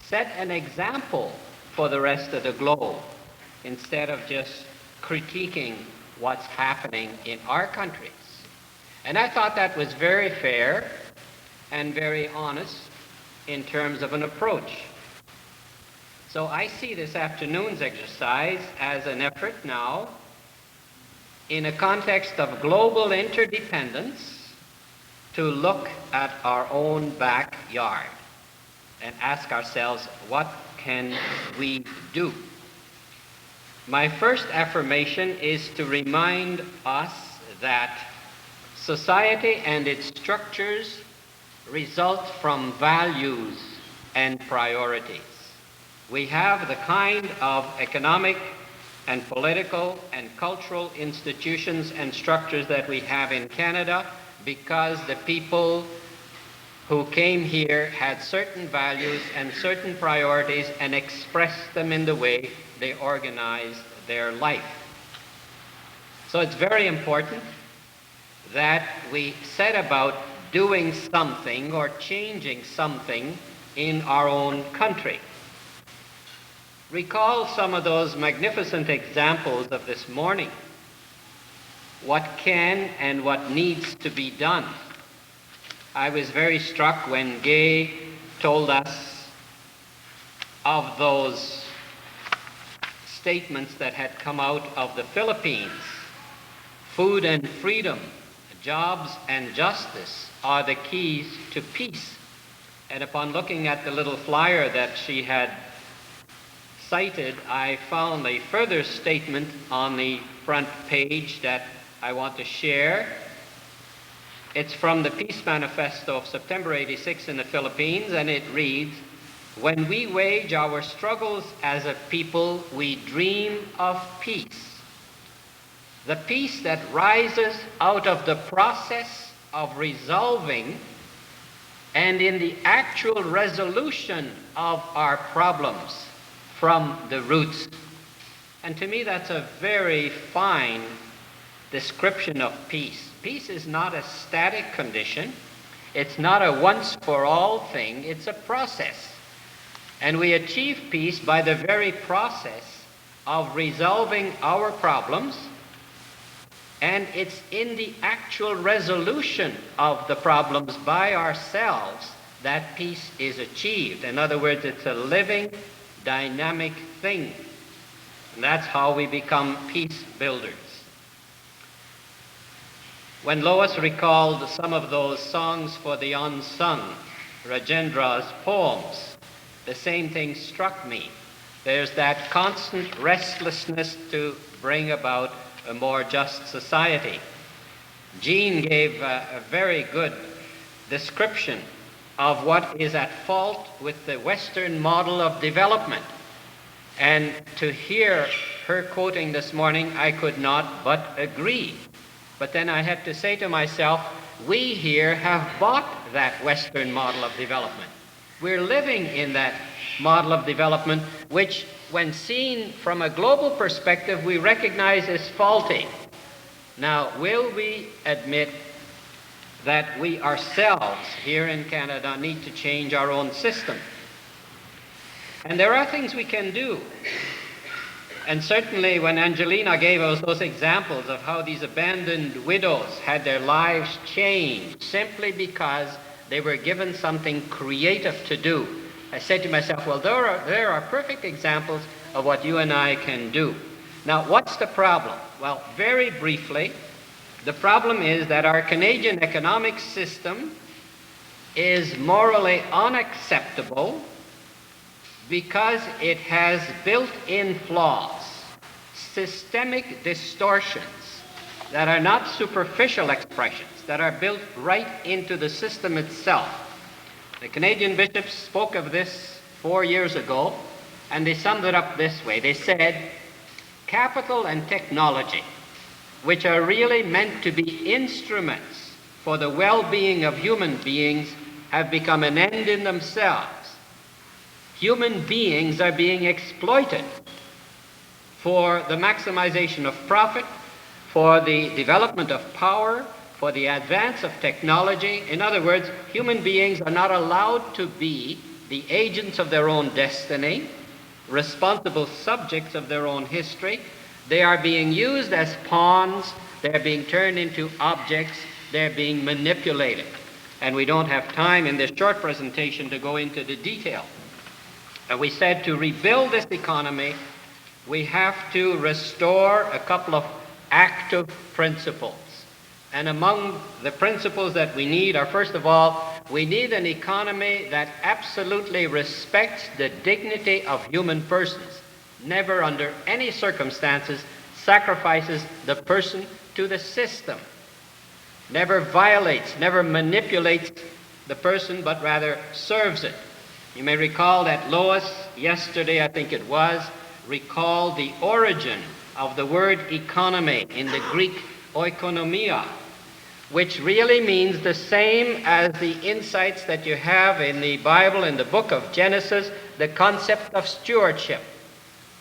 set an example for the rest of the globe instead of just critiquing what's happening in our countries. And I thought that was very fair and very honest in terms of an approach. So I see this afternoon's exercise as an effort now in a context of global interdependence to look at our own backyard and ask ourselves, what can we do? My first affirmation is to remind us that society and its structures result from values and priorities. We have the kind of economic and political and cultural institutions and structures that we have in Canada because the people who came here had certain values and certain priorities and expressed them in the way they organized their life. So it's very important that we set about doing something or changing something in our own country. Recall some of those magnificent examples of this morning. What can and what needs to be done. I was very struck when Gay told us of those statements that had come out of the Philippines. Food and freedom, jobs and justice are the keys to peace. And upon looking at the little flyer that she had cited, I found a further statement on the front page that I want to share. It's from the Peace Manifesto of September 86 in the Philippines, and it reads, "When we wage our struggles as a people, we dream of peace. The peace that rises out of the process of resolving and in the actual resolution of our problems from the roots." And to me, that's a very fine description of peace. Peace is not a static condition. It's not a once-for-all thing. It's a process. And we achieve peace by the very process of resolving our problems, and it's in the actual resolution of the problems by ourselves that peace is achieved. In other words, it's a living, dynamic thing. And that's how we become peace builders. When Lois recalled some of those songs for the unsung, Rajendra's poems, the same thing struck me. There's that constant restlessness to bring about a more just society. Jean gave a very good description of what is at fault with the Western model of development. And to hear her quoting this morning, I could not but agree. But then I had to say to myself, we here have bought that Western model of development. We're living in that model of development, which, when seen from a global perspective, we recognize as faulty. Now, will we admit that we ourselves here in Canada need to change our own system? And there are things we can do. And certainly when Angelina gave us those examples of how these abandoned widows had their lives changed simply because they were given something creative to do, I said to myself, well, there are perfect examples of what you and I can do. Now, what's the problem? Well, very briefly, the problem is that our Canadian economic system is morally unacceptable because it has built-in flaws, systemic distortions that are not superficial expressions, that are built right into the system itself. The Canadian bishops spoke of this 4 years ago, and they summed it up this way. They said, capital and technology, which are really meant to be instruments for the well-being of human beings, have become an end in themselves. Human beings are being exploited for the maximization of profit, for the development of power, for the advance of technology. In other words, human beings are not allowed to be the agents of their own destiny, responsible subjects of their own history. They are being used as pawns, they're being turned into objects, they're being manipulated. And we don't have time in this short presentation to go into the detail. We said to rebuild this economy, we have to restore a couple of active principles. And among the principles that we need are, first of all, we need an economy that absolutely respects the dignity of human persons, never under any circumstances sacrifices the person to the system, never violates, never manipulates the person, but rather serves it. You may recall that Lois, yesterday I think it was, recalled the origin of the word economy in the Greek oikonomia, which really means the same as the insights that you have in the Bible, in the book of Genesis, the concept of stewardship.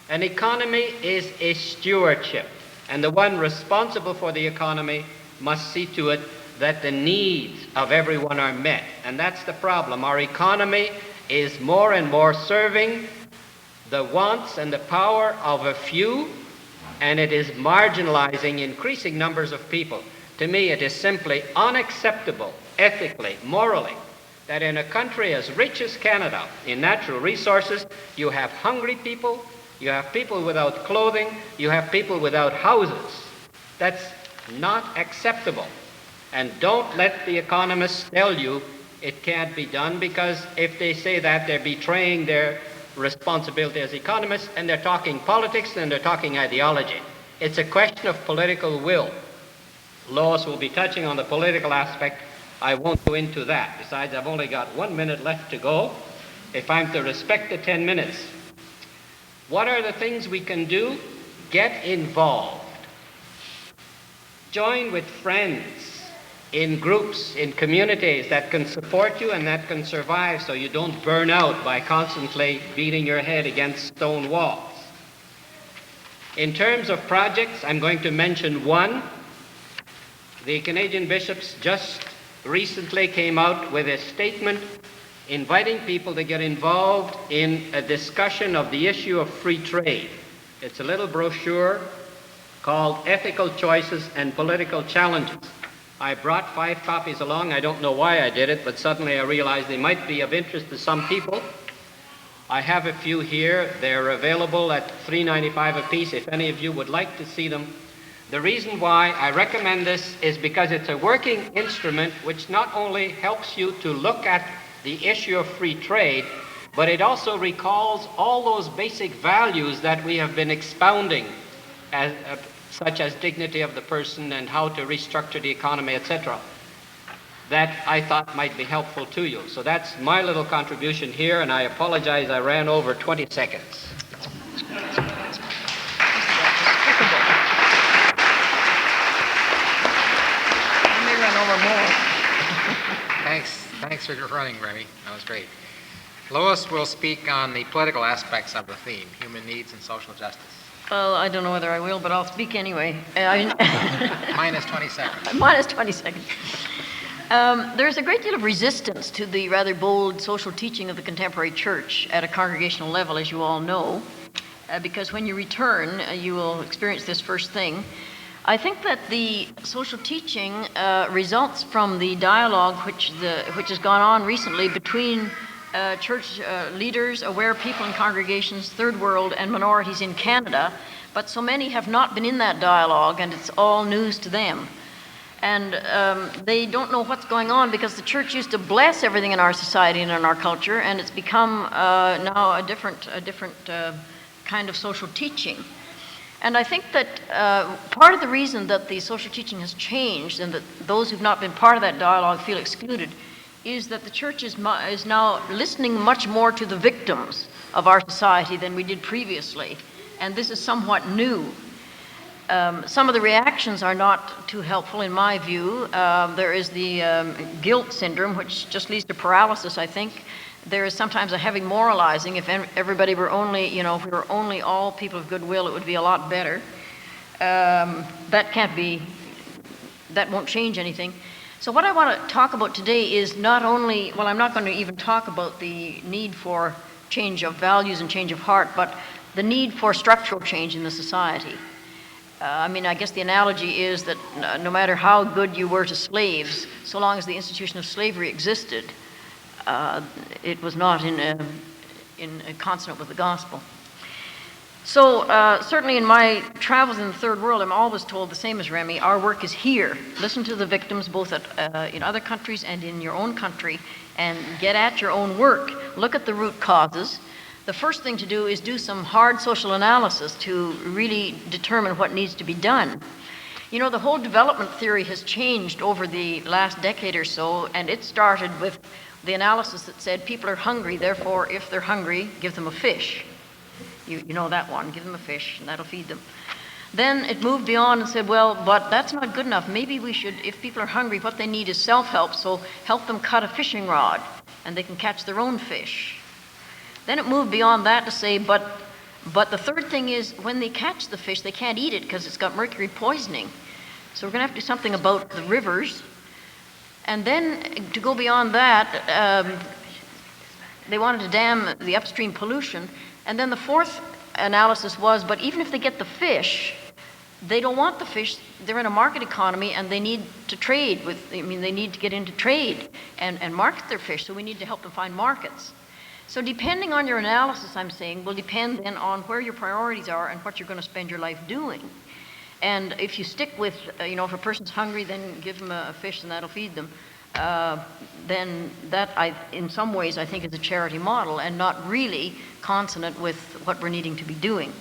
An economy is a stewardship, and the one responsible for the economy must see to it that the needs of everyone are met. And that's the problem. Our economy is more and more serving the wants and the power of a few, and it is marginalizing increasing numbers of people. To me, it is simply unacceptable, ethically, morally, that in a country as rich as Canada, in natural resources, you have hungry people, you have people without clothing, you have people without houses. That's not acceptable. And don't let the economists tell you it can't be done, because if they say that, they're betraying their responsibility as economists, and they're talking politics and they're talking ideology. It's a question of political will. Lois will be touching on the political aspect. I won't go into that. Besides, I've only got 1 minute left to go. If I'm to respect the 10 minutes, what are the things we can do? Get involved. Join with friends in groups, in communities that can support you and that can survive, so you don't burn out by constantly beating your head against stone walls. In terms of projects, I'm going to mention one. The Canadian bishops just recently came out with a statement inviting people to get involved in a discussion of the issue of free trade. It's a little brochure called Ethical Choices and Political Challenges. I brought 5 copies along. I don't know why I did it, but suddenly I realized they might be of interest to some people. I have a few here. They're available at $3.95 a piece if any of you would like to see them. The reason why I recommend this is because it's a working instrument which not only helps you to look at the issue of free trade, but it also recalls all those basic values that we have been expounding, such as dignity of the person and how to restructure the economy, etc., that I thought might be helpful to you. So that's my little contribution here, and I apologize I ran over 20 seconds. Thanks for running, Remi. That was great. Lois will speak on the political aspects of the theme, human needs and social justice. Well, I don't know whether I will, but I'll speak anyway. Minus 20 seconds. Minus 20 seconds. There's a great deal of resistance to the rather bold social teaching of the contemporary church at a congregational level, as you all know, because when you return, you will experience this first thing. I think that the social teaching results from the dialogue which has gone on recently between church leaders, aware people in congregations, third world, and minorities in Canada, but so many have not been in that dialogue, and it's all news to them. And they don't know what's going on, because the church used to bless everything in our society and in our culture, and it's become now a different kind of social teaching. And I think that part of the reason that the social teaching has changed and that those who've not been part of that dialogue feel excluded is that the church is now listening much more to the victims of our society than we did previously. And this is somewhat new. Some of the reactions are not too helpful in my view. There is the guilt syndrome, which just leads to paralysis, I think. There is sometimes a heavy moralizing. If everybody were only, if we were only all people of goodwill, it would be a lot better. That won't change anything. So what I want to talk about today is not only, well, I'm not going to even talk about the need for change of values and change of heart, but the need for structural change in the society. I guess the analogy is that no matter how good you were to slaves, so long as the institution of slavery existed, it was not in consonant with the gospel. So certainly in my travels in the third world, I'm always told the same as Remi, our work is here. Listen to the victims both in other countries and in your own country, and get at your own work. Look at the root causes. The first thing to do is do some hard social analysis to really determine what needs to be done. You know, the whole development theory has changed over the last decade or so, and it started with the analysis that said people are hungry, therefore if they're hungry, give them a fish. You know that one, give them a fish and that'll feed them. Then it moved beyond and said, well, but that's not good enough. Maybe we should, if people are hungry, what they need is self-help, so help them cut a fishing rod and they can catch their own fish. Then it moved beyond that to say, but the third thing is when they catch the fish, they can't eat it because it's got mercury poisoning. So we're going to have to do something about the rivers. And then to go beyond that, they wanted to dam the upstream pollution. And then the fourth analysis was, but even if they get the fish, they don't want the fish. They're in a market economy and they need to trade with, they need to get into trade and market their fish. So we need to help them find markets. So depending on your analysis, I'm saying, will depend then on where your priorities are and what you're going to spend your life doing. And if you stick with, if a person's hungry, then give them a fish and that'll feed them, then that, in some ways, I think is a charity model and not really consonant with what we're needing to be doing.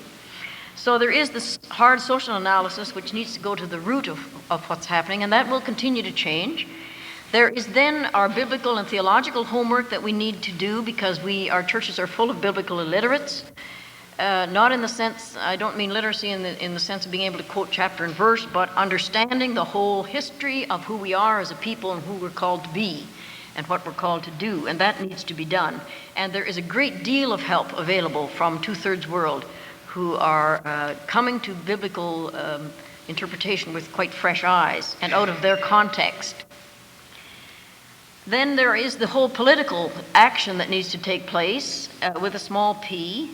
So there is this hard social analysis which needs to go to the root of what's happening, and that will continue to change. There is then our biblical and theological homework that we need to do because our churches are full of biblical illiterates. Not in the sense, I don't mean literacy in the sense of being able to quote chapter and verse, but understanding the whole history of who we are as a people and who we're called to be and what we're called to do, and that needs to be done. And there is a great deal of help available from two-thirds world who are coming to biblical interpretation with quite fresh eyes and out of their context. Then there is the whole political action that needs to take place with a small p.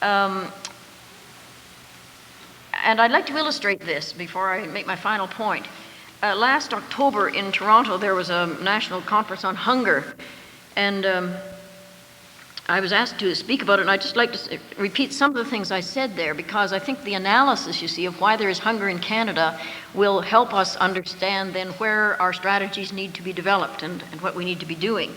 And I'd like to illustrate this before I make my final point. Last October in Toronto, there was a national conference on hunger, and I was asked to speak about it, and I'd just like to repeat some of the things I said there, because I think the analysis, you see, of why there is hunger in Canada will help us understand then where our strategies need to be developed and what we need to be doing.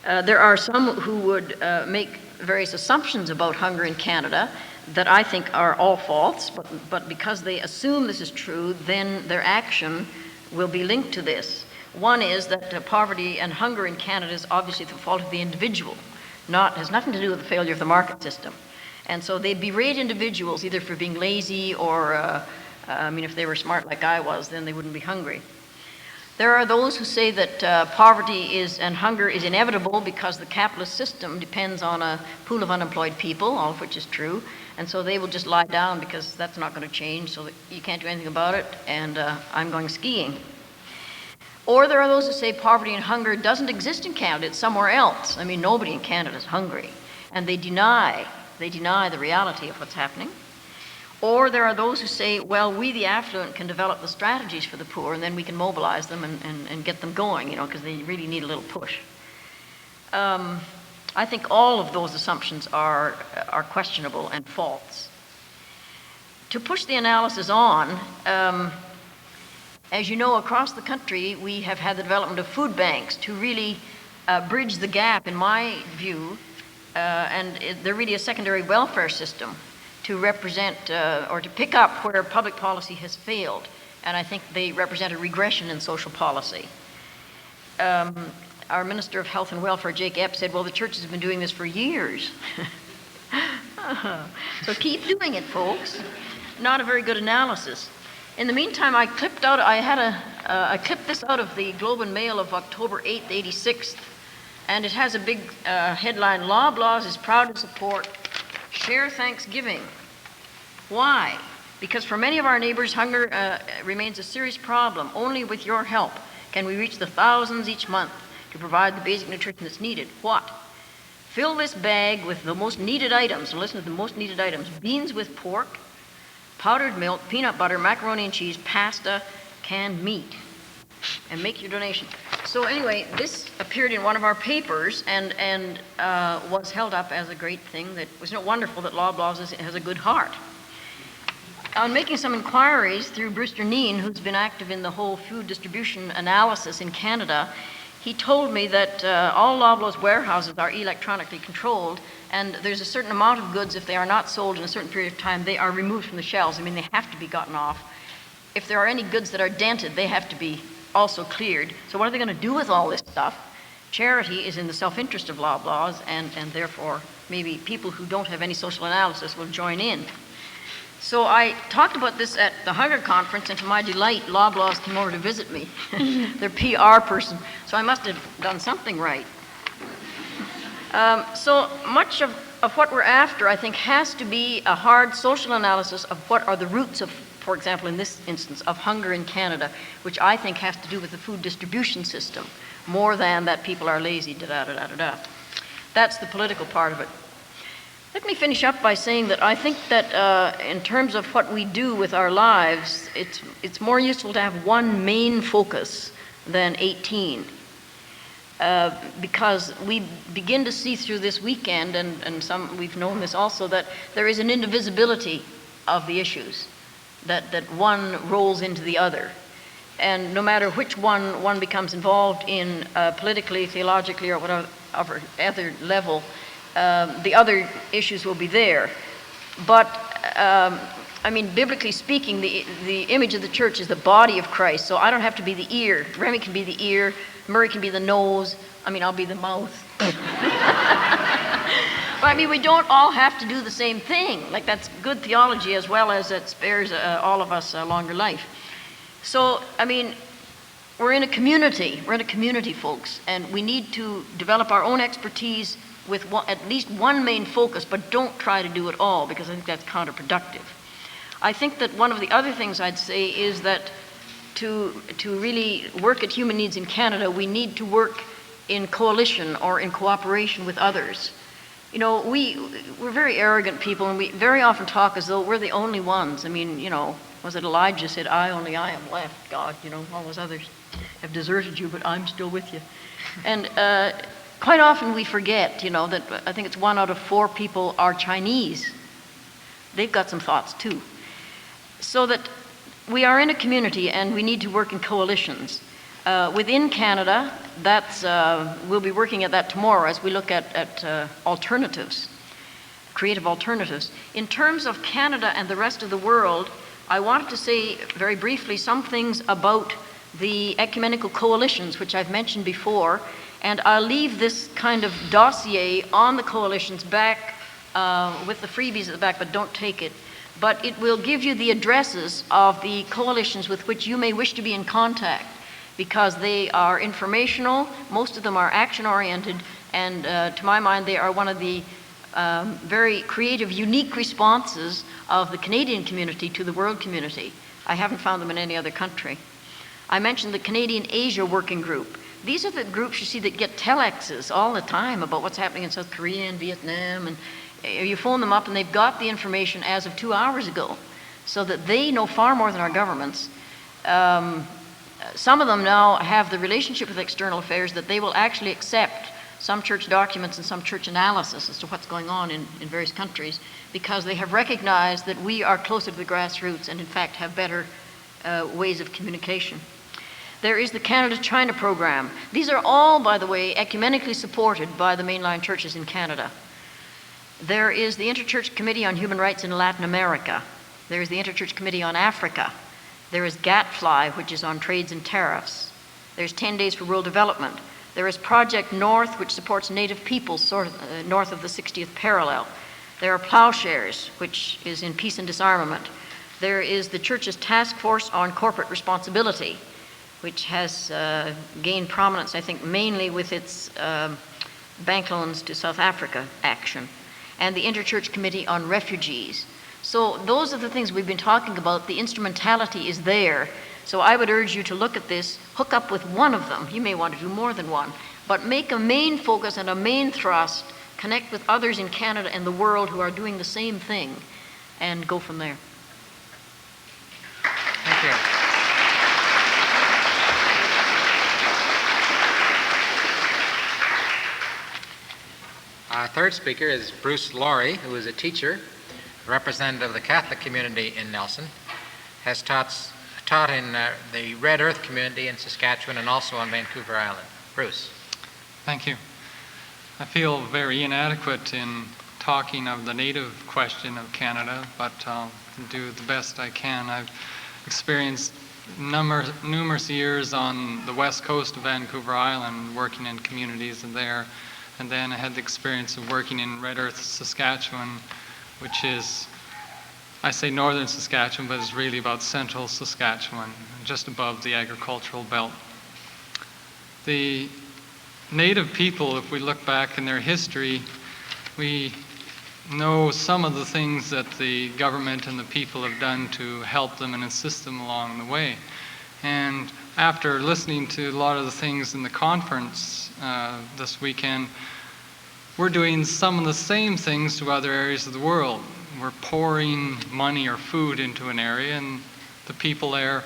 There are some who would make various assumptions about hunger in Canada that I think are all false, but because they assume this is true, then their action will be linked to this. One is that poverty and hunger in Canada is obviously the fault of the individual, has nothing to do with the failure of the market system. And so they berate individuals either for being lazy or, if they were smart like I was, then they wouldn't be hungry. There are those who say that poverty and hunger is inevitable because the capitalist system depends on a pool of unemployed people, all of which is true, and so they will just lie down because that's not going to change, so that you can't do anything about it, and I'm going skiing. Or there are those who say poverty and hunger doesn't exist in Canada, it's somewhere else. Nobody in Canada is hungry, and they deny the reality of what's happening. Or there are those who say, well, we the affluent can develop the strategies for the poor and then we can mobilize them and get them going, because they really need a little push. I think all of those assumptions are questionable and false. To push the analysis on, as you know, across the country, we have had the development of food banks to really bridge the gap, in my view, and they're really a secondary welfare system to represent or to pick up where public policy has failed. And I think they represent a regression in social policy. Our Minister of Health and Welfare, Jake Epp, said, well, the churches have been doing this for years. So keep doing it, folks. Not a very good analysis. In the meantime, I clipped this out of the Globe and Mail of October 8th, 86, and it has a big headline, Loblaws is proud to support Share Thanksgiving. Why? Because for many of our neighbors, hunger remains a serious problem. Only with your help can we reach the thousands each month to provide the basic nutrition that's needed? What? Fill this bag with the most needed items. Listen to the most needed items. Beans with pork, powdered milk, peanut butter, macaroni and cheese, pasta, canned meat. And make your donation. So anyway, this appeared in one of our papers and was held up as a great thing. That wasn't it wonderful that Loblaws has a good heart. On making some inquiries through Bruce Laurie, who's been active in the whole food distribution analysis in Canada, he told me that all Loblaws warehouses are electronically controlled, and there's a certain amount of goods, if they are not sold in a certain period of time, they are removed from the shelves. I mean, they have to be gotten off. If there are any goods that are dented, they have to be also cleared. So what are they going to do with all this stuff? Charity is in the self-interest of Loblaws, and therefore maybe people who don't have any social analysis will join in. So I talked about this at the Hunger Conference, and to my delight, Loblaws came over to visit me, their PR person. So I must have done something right. So much of what we're after, I think, has to be a hard social analysis of what are the roots of, for example, in this instance, of hunger in Canada, which I think has to do with the food distribution system, more than that people are lazy, da-da-da-da-da. That's the political part of it. Let me finish up by saying that I think that in terms of what we do with our lives, it's more useful to have one main focus than 18. Because we begin to see through this weekend, and some we've known this also, that there is an indivisibility of the issues, that one rolls into the other. And no matter which one becomes involved in politically, theologically, or whatever other level, the other issues will be there. But, I mean, biblically speaking, the image of the church is the body of Christ, so I don't have to be the ear. Remi can be the ear, Murray can be the nose, I mean, I'll be the mouth. But I mean, we don't all have to do the same thing. Like, that's good theology as well as it spares all of us a longer life. So, I mean, we're in a community, folks, and we need to develop our own expertise with at least one main focus, but don't try to do it all, because I think that's counterproductive. I think that one of the other things I'd say is that to really work at human needs in Canada, we need to work in coalition or in cooperation with others. You know, we're very arrogant people, and we very often talk as though we're the only ones. I mean, you know, was it Elijah said, only I am left, God, you know, all those others have deserted you, but I'm still with you. And quite often we forget, you know, that I think it's 1 out of 4 people are Chinese. They've got some thoughts too. So that we are in a community and we need to work in coalitions. Within Canada, we'll be working at that tomorrow as we look at alternatives, creative alternatives. In terms of Canada and the rest of the world, I wanted to say very briefly some things about the ecumenical coalitions, which I've mentioned before, and I'll leave this kind of dossier on the coalitions back with the freebies at the back, but don't take it. But it will give you the addresses of the coalitions with which you may wish to be in contact, because they are informational, most of them are action-oriented, and to my mind they are one of the very creative, unique responses of the Canadian community to the world community. I haven't found them in any other country. I mentioned the Canadian Asia Working Group. These are the groups you see that get telexes all the time about what's happening in South Korea and Vietnam, and you phone them up and they've got the information as of 2 hours ago, so that they know far more than our governments. Some of them now have the relationship with external affairs that they will actually accept some church documents and some church analysis as to what's going on in various countries, because they have recognized that we are closer to the grassroots and in fact have better ways of communication. There is the Canada-China program. These are all, by the way, ecumenically supported by the mainline churches in Canada. There is the Interchurch Committee on Human Rights in Latin America. There is the Interchurch Committee on Africa. There is GATFLY, which is on trades and tariffs. There's 10 Days for Rural Development. There is Project North, which supports Native peoples north of the 60th parallel. There are Plowshares, which is in peace and disarmament. There is the Church's Task Force on Corporate Responsibility, which has gained prominence, I think, mainly with its bank loans to South Africa action, and the Interchurch Committee on Refugees. So those are the things we've been talking about. The instrumentality is there. So I would urge you to look at this hook up with one of them. You may want to do more than one, but make a main focus and a main thrust, connect with others in Canada and the world who are doing the same thing, and go from there. Thank you. Our third speaker is Bruce Laurie, who is a teacher, representative of the Catholic community in Nelson, has taught in the Red Earth community in Saskatchewan and also on Vancouver Island. Bruce. Thank you. I feel very inadequate in talking of the native question of Canada, but I'll do the best I can. I've experienced numerous years on the west coast of Vancouver Island, working in communities there, and then I had the experience of working in Red Earth, Saskatchewan, which is, I say northern Saskatchewan, but it's really about central Saskatchewan, just above the agricultural belt. The Native people, if we look back in their history, we know some of the things that the government and the people have done to help them and assist them along the way. And after listening to a lot of the things in the conference this weekend, we're doing some of the same things to other areas of the world. We're pouring money or food into an area, and the people there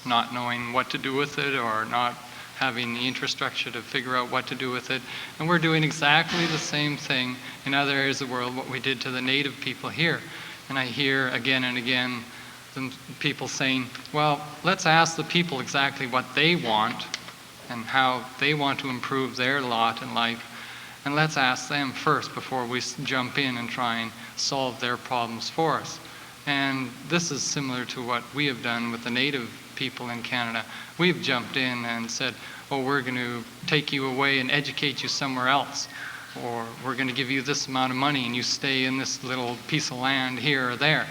not knowing what to do with it or not having the infrastructure to figure out what to do with it. And we're doing exactly the same thing in other areas of the world, what we did to the native people here. And I hear again and again the people saying, well, let's ask the people exactly what they want and how they want to improve their lot in life. And let's ask them first before we jump in and try and solve their problems for us. And this is similar to what we have done with the native people in Canada. We've jumped in and said, oh, we're going to take you away and educate you somewhere else. Or we're going to give you this amount of money and you stay in this little piece of land here or there.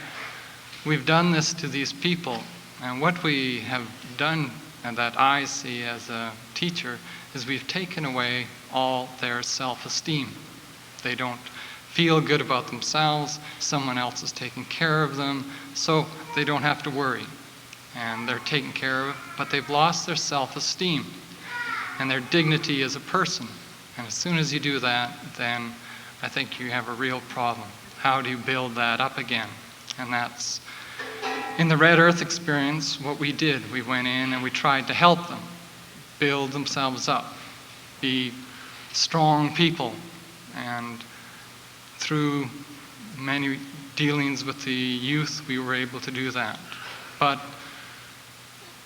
We've done this to these people. And what we have done, and that I see as a teacher, is we've taken away all their self-esteem. They don't feel good about themselves. Someone else is taking care of them, so they don't have to worry. And they're taken care of, but they've lost their self-esteem and their dignity as a person. And as soon as you do that, then I think you have a real problem. How do you build that up again? And that's, in the Red Earth experience, what we did. We went in and we tried to help them build themselves up, be strong people. And through many dealings with the youth, we were able to do that. But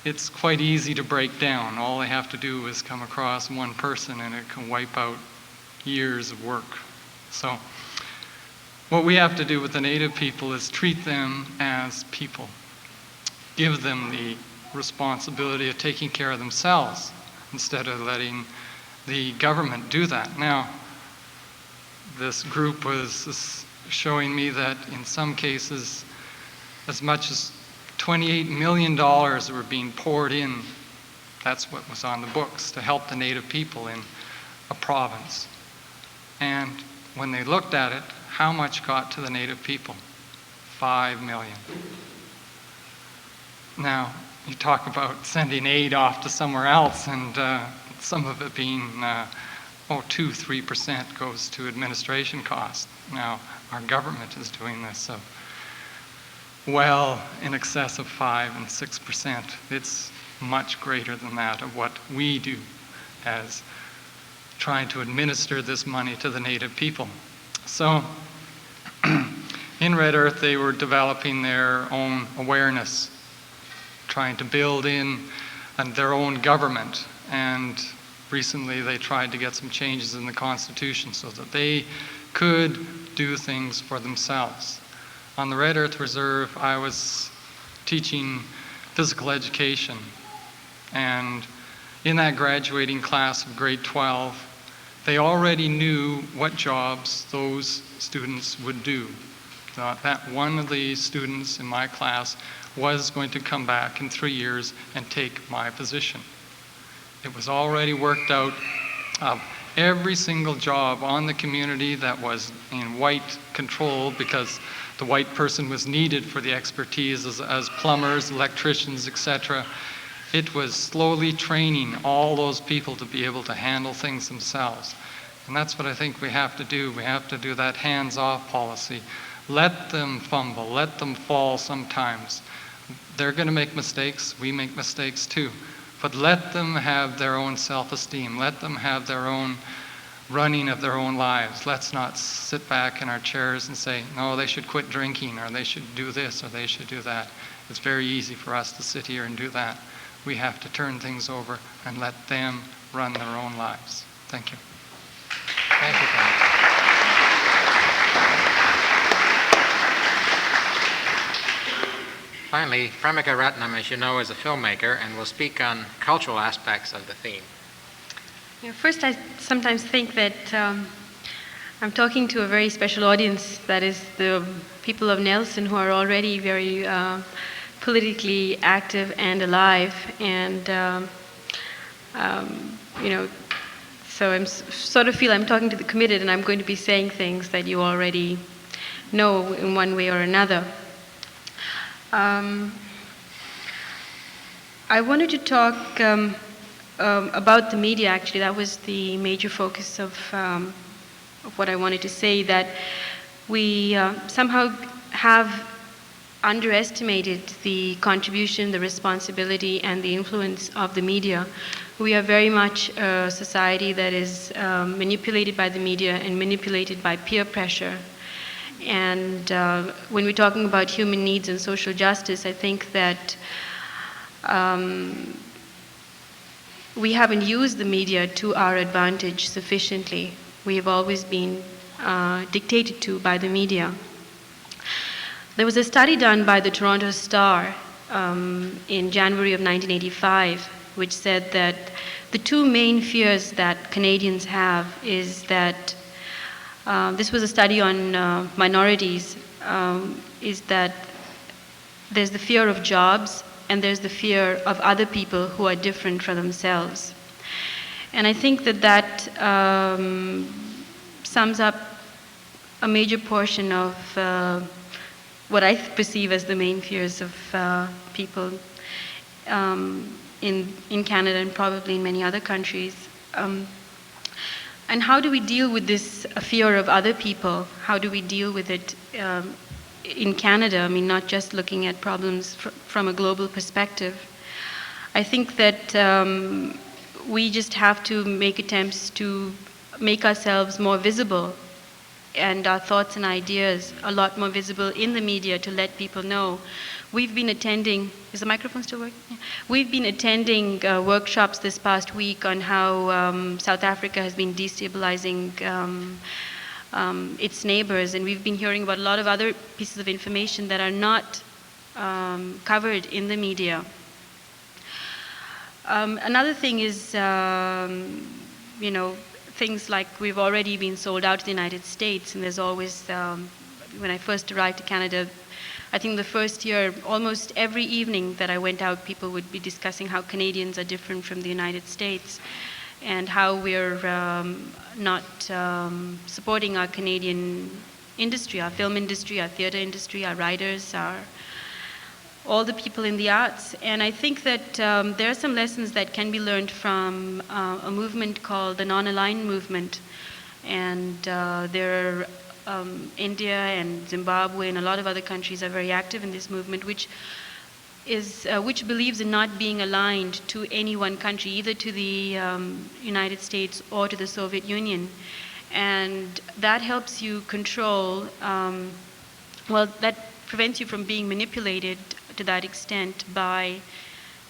it's quite easy to break down. All they have to do is come across one person and it can wipe out years of work. So what we have to do with the native people is treat them as people. Give them the responsibility of taking care of themselves instead of letting the government do that. Now, this group was showing me that in some cases, as much as $28 million were being poured in. That's what was on the books, to help the native people in a province. And when they looked at it, how much got to the native people? $5 million. Now, you talk about sending aid off to somewhere else, and some of it being 2-3% goes to administration costs. Now, our government is doing this, so well in excess of 5 and 6%. It's much greater than that of what we do as trying to administer this money to the native people. So in Red Earth, they were developing their own awareness, trying to build in their own government. And recently they tried to get some changes in the Constitution so that they could do things for themselves. On the Red Earth Reserve, I was teaching physical education. And in that graduating class of grade 12, they already knew what jobs those students would do. That one of the students in my class was going to come back in 3 years and take my position. It was already worked out of every single job on the community that was in white control, because the white person was needed for the expertise as plumbers, electricians, etc. it was slowly training all those people to be able to handle things themselves. And that's what I think we have to do. We have to do that hands-off policy. Let them fumble, let them fall sometimes. They're going to make mistakes, we make mistakes too. But let them have their own self-esteem. Let them have their own running of their own lives. Let's not sit back in our chairs and say, no, they should quit drinking, or they should do this, or they should do that. It's very easy for us to sit here and do that. We have to turn things over and let them run their own lives. Thank you. Thank you, Tom. Finally, Premika Ratnam, as you know, is a filmmaker and will speak on cultural aspects of the theme. First, I sometimes think that I'm talking to a very special audience, that is the people of Nelson who are already very politically active and alive, and so I sort of feel I'm talking to the committed, and I'm going to be saying things that you already know in one way or another. I wanted to talk about the media. Actually, that was the major focus of what I wanted to say, that we somehow have underestimated the contribution, the responsibility, and the influence of the media. We are very much a society that is manipulated by the media and manipulated by peer pressure. And when we're talking about human needs and social justice, I think that we haven't used the media to our advantage sufficiently. We have always been dictated to by the media. There was a study done by the Toronto Star in January of 1985, which said that the two main fears that Canadians have is that, this was a study on minorities, is that there's the fear of jobs and there's the fear of other people who are different from themselves. And I think that that sums up a major portion of what I perceive as the main fears of people in Canada and probably in many other countries. And how do we deal with this fear of other people? How do we deal with it in Canada? I mean, not just looking at problems from a global perspective. I think that we just have to make attempts to make ourselves more visible and our thoughts and ideas a lot more visible in the media to let people know. We've been attending, is the microphone still working? Yeah. We've been attending workshops this past week on how South Africa has been destabilizing its neighbors, and we've been hearing about a lot of other pieces of information that are not covered in the media. Another thing is, things like we've already been sold out to the United States, and there's always, when I first arrived to Canada, I think the first year, almost every evening that I went out, people would be discussing how Canadians are different from the United States and how we're not supporting our Canadian industry, our film industry, our theater industry, our writers, all the people in the arts. And I think that there are some lessons that can be learned from a movement called the Non-Aligned Movement. And there are India and Zimbabwe and a lot of other countries are very active in this movement, which believes in not being aligned to any one country, either to the United States or to the Soviet Union. And that helps you control, that prevents you from being manipulated to that extent by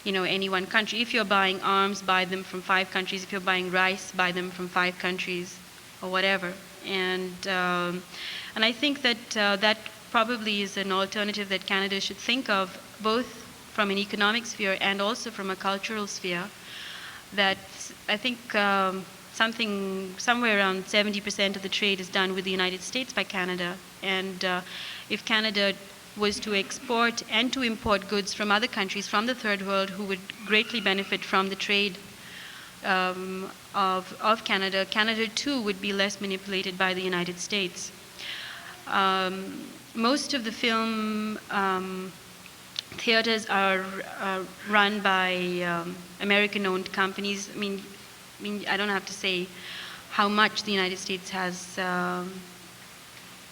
any one country. If you're buying arms, buy them from 5 countries. If you're buying rice, buy them from 5 countries or whatever. And I think that that probably is an alternative that Canada should think of, both from an economic sphere and also from a cultural sphere. That I think somewhere around 70% of the trade is done with the United States by Canada. And if Canada was to export and to import goods from other countries, from the third world, who would greatly benefit from the trade of Canada, Canada too would be less manipulated by the United States. Most of the film theaters are run by American-owned companies. I mean, I don't have to say how much the United States has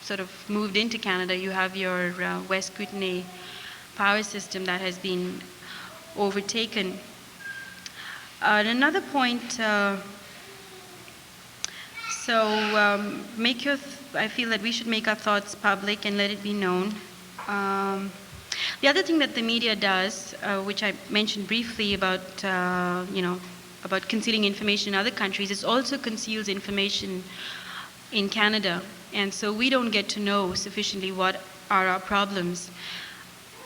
sort of moved into Canada. You have your West Kootenay power system that has been overtaken. And another point, I feel that we should make our thoughts public and let it be known. The other thing that the media does, which I mentioned briefly about, about concealing information in other countries, it also conceals information in Canada. And so we don't get to know sufficiently what are our problems.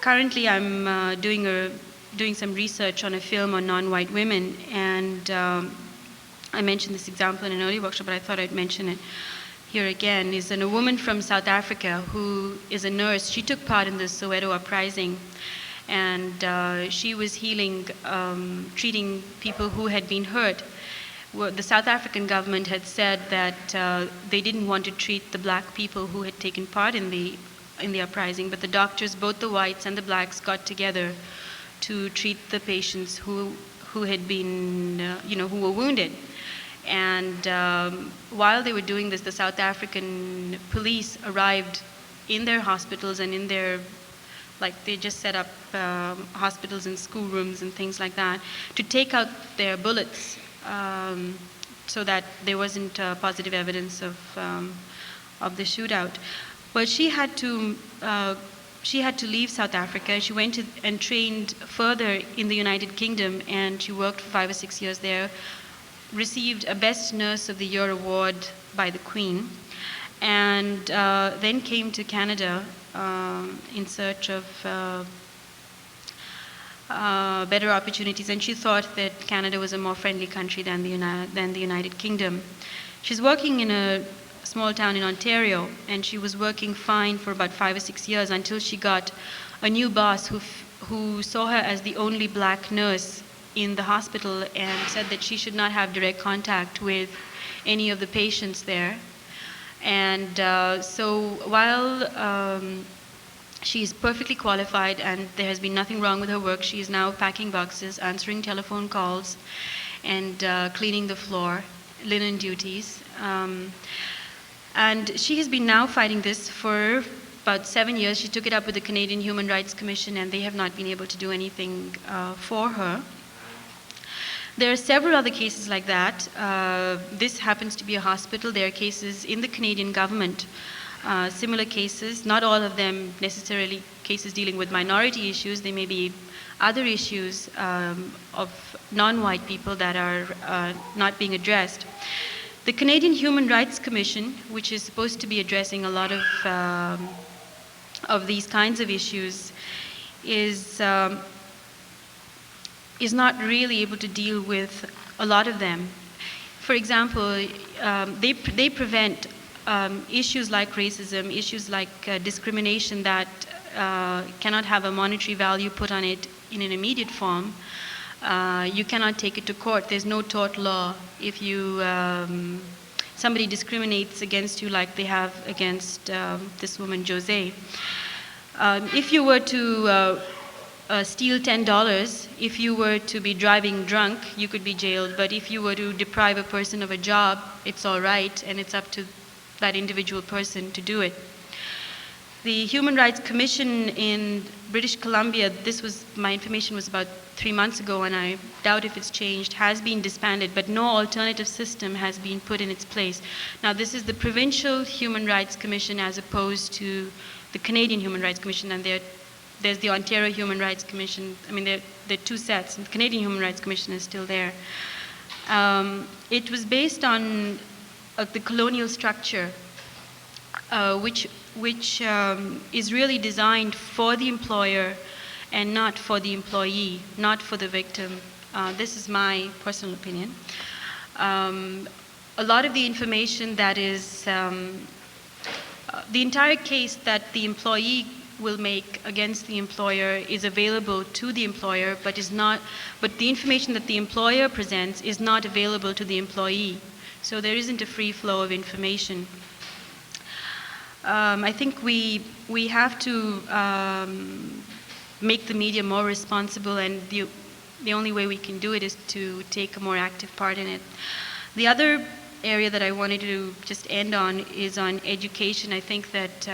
Currently, I'm doing some research on a film on non-white women, and I mentioned this example in an earlier workshop, but I thought I'd mention it here again. Is a woman from South Africa who is a nurse. She took part in the Soweto uprising, and she was healing, treating people who had been hurt. Well, the South African government had said that they didn't want to treat the black people who had taken part in the uprising, but the doctors, both the whites and the blacks, got together to treat the patients who had been, who were wounded. And while they were doing this, the South African police arrived in their hospitals and in their, they just set up hospitals and schoolrooms and things like that to take out their bullets, so that there wasn't positive evidence of the shootout. But she had to leave South Africa. She went and trained further in the United Kingdom, and she worked for 5 or 6 years there, received a Best Nurse of the Year award by the Queen, and then came to Canada in search of better opportunities. And she thought that Canada was a more friendly country than the United Kingdom. She's working in a small town in Ontario, and she was working fine for about 5 or 6 years until she got a new boss who saw her as the only black nurse in the hospital and said that she should not have direct contact with any of the patients there. And so while she is perfectly qualified and there has been nothing wrong with her work, she is now packing boxes, answering telephone calls, and cleaning the floor, linen duties. And she has been now fighting this for about 7 years. She took it up with the Canadian Human Rights Commission, and they have not been able to do anything for her. There are several other cases like that. This happens to be a hospital. There are cases in the Canadian government, similar cases, not all of them necessarily cases dealing with minority issues. They may be other issues of non-white people that are not being addressed. The Canadian Human Rights Commission, which is supposed to be addressing a lot of these kinds of issues, is not really able to deal with a lot of them. For example, they prevent issues like racism, issues like discrimination that cannot have a monetary value put on it in an immediate form. You cannot take it to court. There's no tort law. If you somebody discriminates against you like they have against this woman, Jose. If you were to steal $10, if you were to be driving drunk, you could be jailed. But if you were to deprive a person of a job, it's all right, and it's up to that individual person to do it. The Human Rights Commission in British Columbia, my information was about 3 months ago, and I doubt if it's changed, has been disbanded, but no alternative system has been put in its place. Now, this is the Provincial Human Rights Commission as opposed to the Canadian Human Rights Commission, and there's the Ontario Human Rights Commission. I mean, there are two sets, and the Canadian Human Rights Commission is still there. It was based on the colonial structure, which is really designed for the employer and not for the employee, not for the victim. This is my personal opinion. A lot of the information that is, the entire case that the employee will make against the employer is available to the employer, but the information that the employer presents is not available to the employee. So there isn't a free flow of information. I think we have to make the media more responsible, and the only way we can do it is to take a more active part in it. The other area that I wanted to just end on is on education. I think that,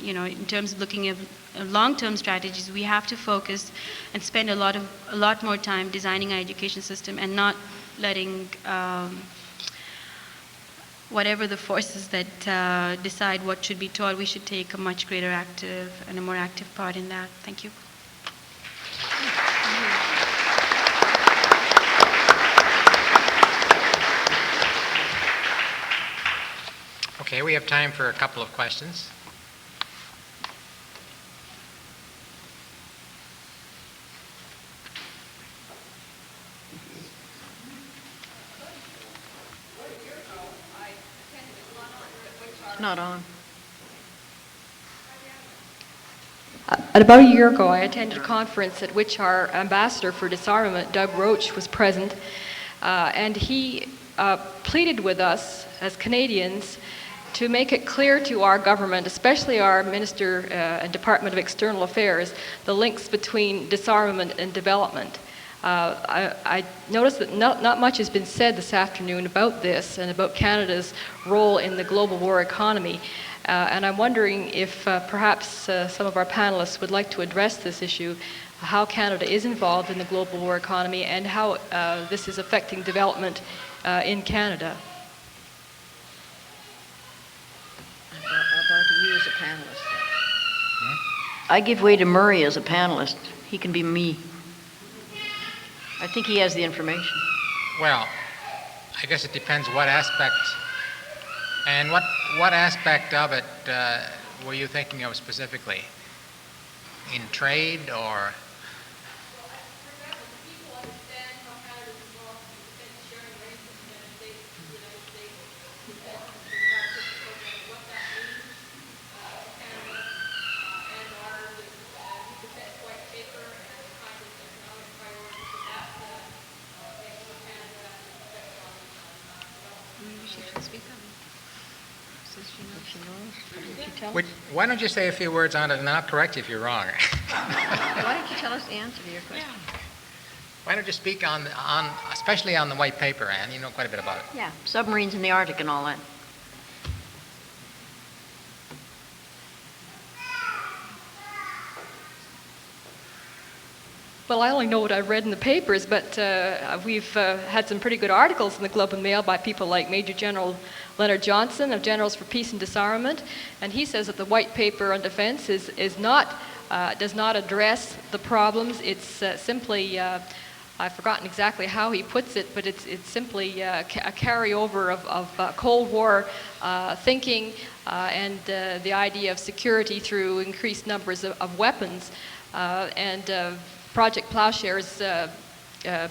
in terms of looking at long-term strategies, we have to focus and spend a lot more time designing our education system and not letting whatever the forces that decide what should be taught, we should take a much greater active and a more active part in that. Thank you. Okay, we have time for a couple of questions. It's not on. About a year ago, I attended a conference at which our ambassador for disarmament, Doug Roach, was present, and he pleaded with us as Canadians to make it clear to our government, especially our Minister and Department of External Affairs, the links between disarmament and development. I noticed that not much has been said this afternoon about this and about Canada's role in the global war economy. And I'm wondering if perhaps some of our panelists would like to address this issue, how Canada is involved in the global war economy and how this is affecting development in Canada. About you as a panelist. I give way to Murray as a panelist. He can be me. I think he has the information. Well, I guess it depends what aspect, and what aspect of it were you thinking of specifically? In trade or? Why don't you say a few words on it, and I'll correct you if you're wrong. Why don't you tell us the answer to your question? Why don't you speak on especially on the white paper, Anne? You know quite a bit about it. Yeah, submarines in the Arctic and all that. Well, I only know what I've read in the papers, but we've had some pretty good articles in the Globe and Mail by people like Major General Leonard Johnson of Generals for Peace and Disarmament, and he says that the white paper on defense does not address the problems. It's simply, I've forgotten exactly how he puts it, but it's simply a carryover of Cold War thinking and the idea of security through increased numbers of weapons. Project Plowshare's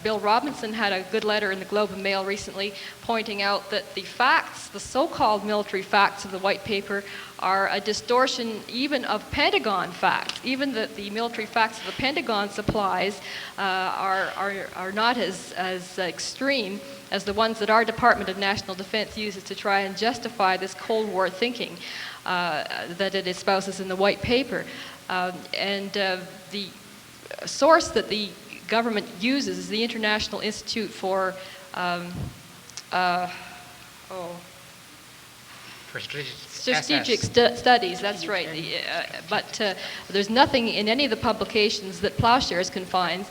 Bill Robinson had a good letter in the Globe and Mail recently pointing out that the facts, the so-called military facts of the white paper, are a distortion even of Pentagon facts. Even the military facts of the Pentagon supplies are not as extreme as the ones that our Department of National Defense uses to try and justify this Cold War thinking that it espouses in the white paper. The source that the government uses is the International Institute for Strategic Studies. That's right. But there's nothing in any of the publications that Plowshares confines,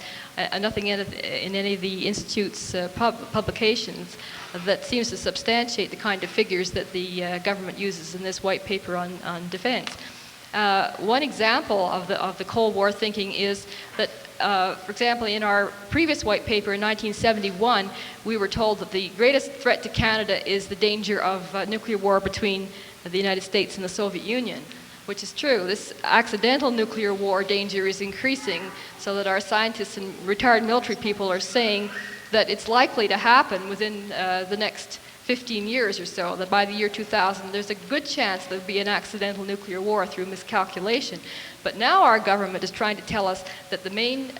nothing in any of the Institute's publications that seems to substantiate the kind of figures that the government uses in this white paper on defense. One example of the Cold War thinking is that, for example, in our previous white paper in 1971, we were told that the greatest threat to Canada is the danger of nuclear war between the United States and the Soviet Union, which is true. This accidental nuclear war danger is increasing, so that our scientists and retired military people are saying that it's likely to happen within the next 15 years or so, that by the year 2000 there's a good chance there'll be an accidental nuclear war through miscalculation. But now our government is trying to tell us that the main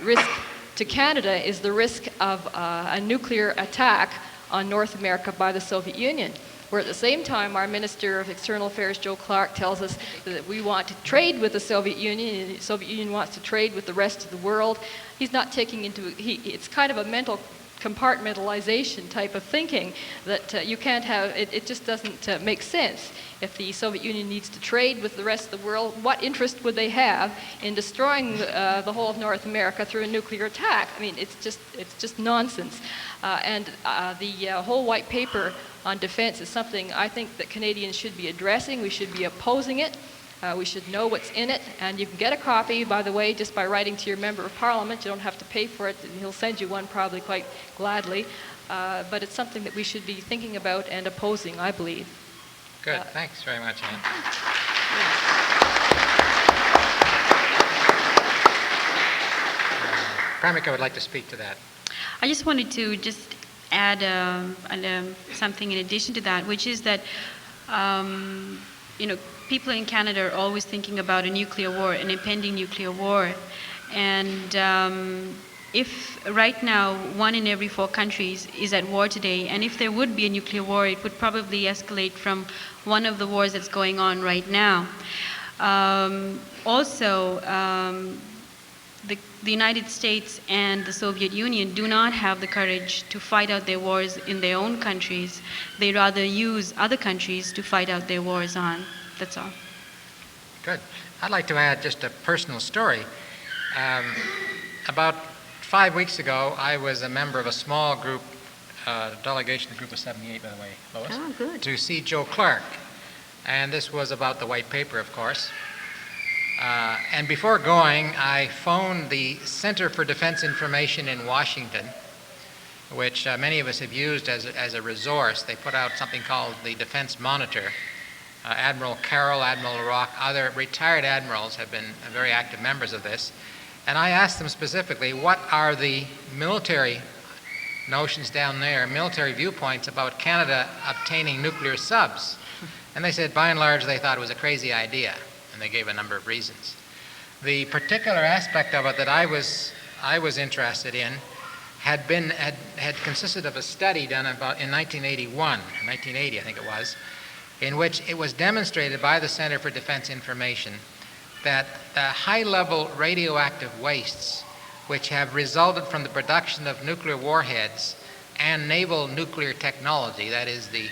risk to Canada is the risk of a nuclear attack on North America by the Soviet Union. where at the same time our Minister of External Affairs, Joe Clark, tells us that we want to trade with the Soviet Union, and the Soviet Union wants to trade with the rest of the world. He's not taking into, it's kind of a mental compartmentalization type of thinking that you can't have, it just doesn't make sense. If the Soviet Union needs to trade with the rest of the world, what interest would they have in destroying the whole of North America through a nuclear attack? I mean, it's just nonsense. The whole white paper on defense is something I think that Canadians should be addressing. We should be opposing it. We should know what's in it, and you can get a copy, by the way, just by writing to your member of parliament. You don't have to pay for it, and he'll send you one probably quite gladly. But it's something that we should be thinking about and opposing, I believe. Good. Thanks very much, Anne. Premika would like to speak to that. I just wanted to just add something in addition to that, which is that, people in Canada are always thinking about a nuclear war, an impending nuclear war. And if right now 1 in every 4 countries is at war today, and if there would be a nuclear war, it would probably escalate from one of the wars that's going on right now. The United States and the Soviet Union do not have the courage to fight out their wars in their own countries. They rather use other countries to fight out their wars on. That's all. Good. I'd like to add just a personal story. About 5 weeks ago, I was a member of a small group, delegation, the group of 78, by the way, Lois, Oh, good. to see Joe Clark. And this was about the white paper, of course. And before going, I phoned the Center for Defense Information in Washington, which many of us have used as a resource. They put out something called the Defense Monitor. Admiral Carroll, Admiral LaRocque, other retired admirals have been very active members of this. And I asked them specifically, what are the military notions down there, military viewpoints about Canada obtaining nuclear subs? And they said, by and large, they thought it was a crazy idea. And they gave a number of reasons. The particular aspect of it that I was interested in had consisted of a study done about in 1980 I think it was, in which it was demonstrated by the Center for Defense Information that the high-level radioactive wastes which have resulted from the production of nuclear warheads and naval nuclear technology, that is the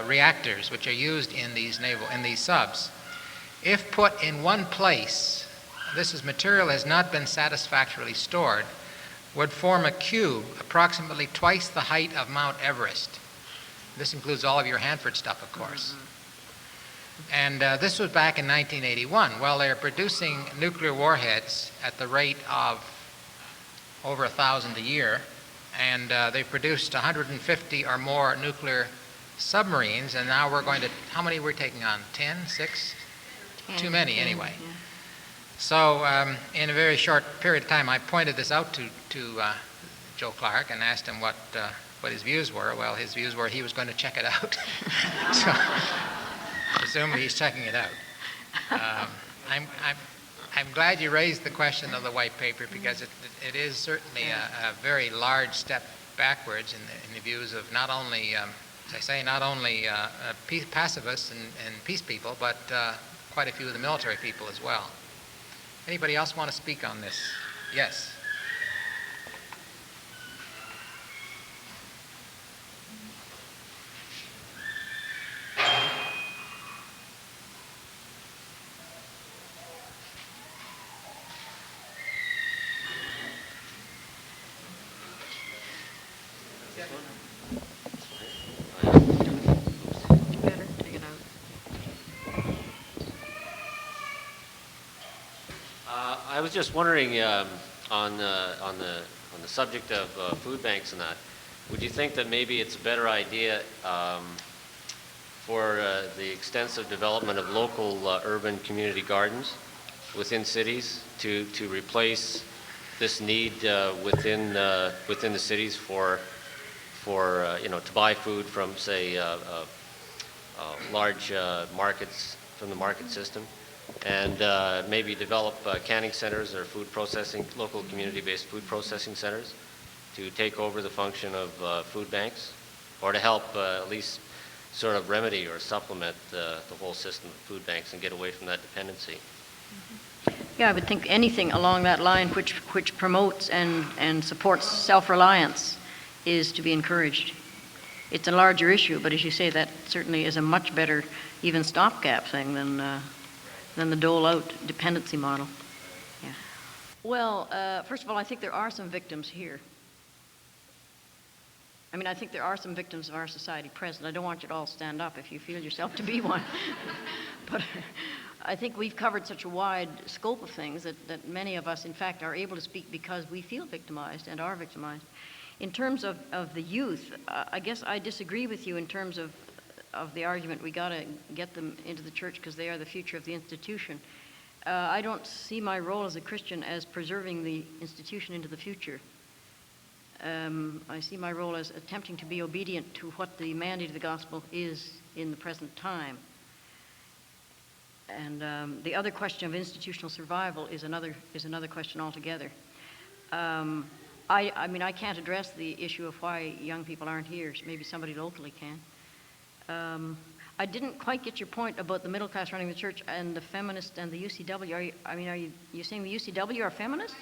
reactors which are used in these subs, if put in one place, this material has not been satisfactorily stored, would form a cube approximately twice the height of Mount Everest. This includes all of your Hanford stuff, of course. And this was back in 1981. Well, they're producing nuclear warheads at the rate of over 1,000 a year, and they've produced 150 or more nuclear submarines, and now we're going to, how many we're taking on? 10, 6? Too many, anyway. Yeah. So in a very short period of time, I pointed this out to Joe Clark and asked him what his views were. Well, his views were he was going to check it out. So presumably he's checking it out. I'm glad you raised the question of the white paper, because it is certainly a very large step backwards in the views of not only, as I say, not only pacifists and peace people, but quite a few of the military people as well. Anybody else want to speak on this? Yes. I was just wondering on the subject of food banks and that, would you think that maybe it's a better idea for the extensive development of local urban community gardens within cities to replace this need within the cities for to buy food from, say, large markets from the market system, and maybe develop canning centers or local community-based food processing centers to take over the function of food banks, or to help at least sort of remedy or supplement the whole system of food banks and get away from that dependency. Yeah, I would think anything along that line which promotes and supports self-reliance is to be encouraged. It's a larger issue, but as you say, that certainly is a much better even stopgap thing than the dole-out dependency model. Yeah. Well, first of all, I think there are some victims here. I mean, I think there are some victims of our society present. I don't want you to all stand up if you feel yourself to be one. But I think we've covered such a wide scope of things that many of us, in fact, are able to speak because we feel victimized and are victimized. In terms of the youth, I guess I disagree with you in terms of the argument we got to get them into the church because they are the future of the institution. I don't see my role as a Christian as preserving the institution into the future. I see my role as attempting to be obedient to what the mandate of the gospel is in the present time. And the other question of institutional survival is another question altogether. I mean, I can't address the issue of why young people aren't here. Maybe somebody locally can. I didn't quite get your point about the middle class running the church and the feminists and the UCW. Are you saying the UCW are feminists?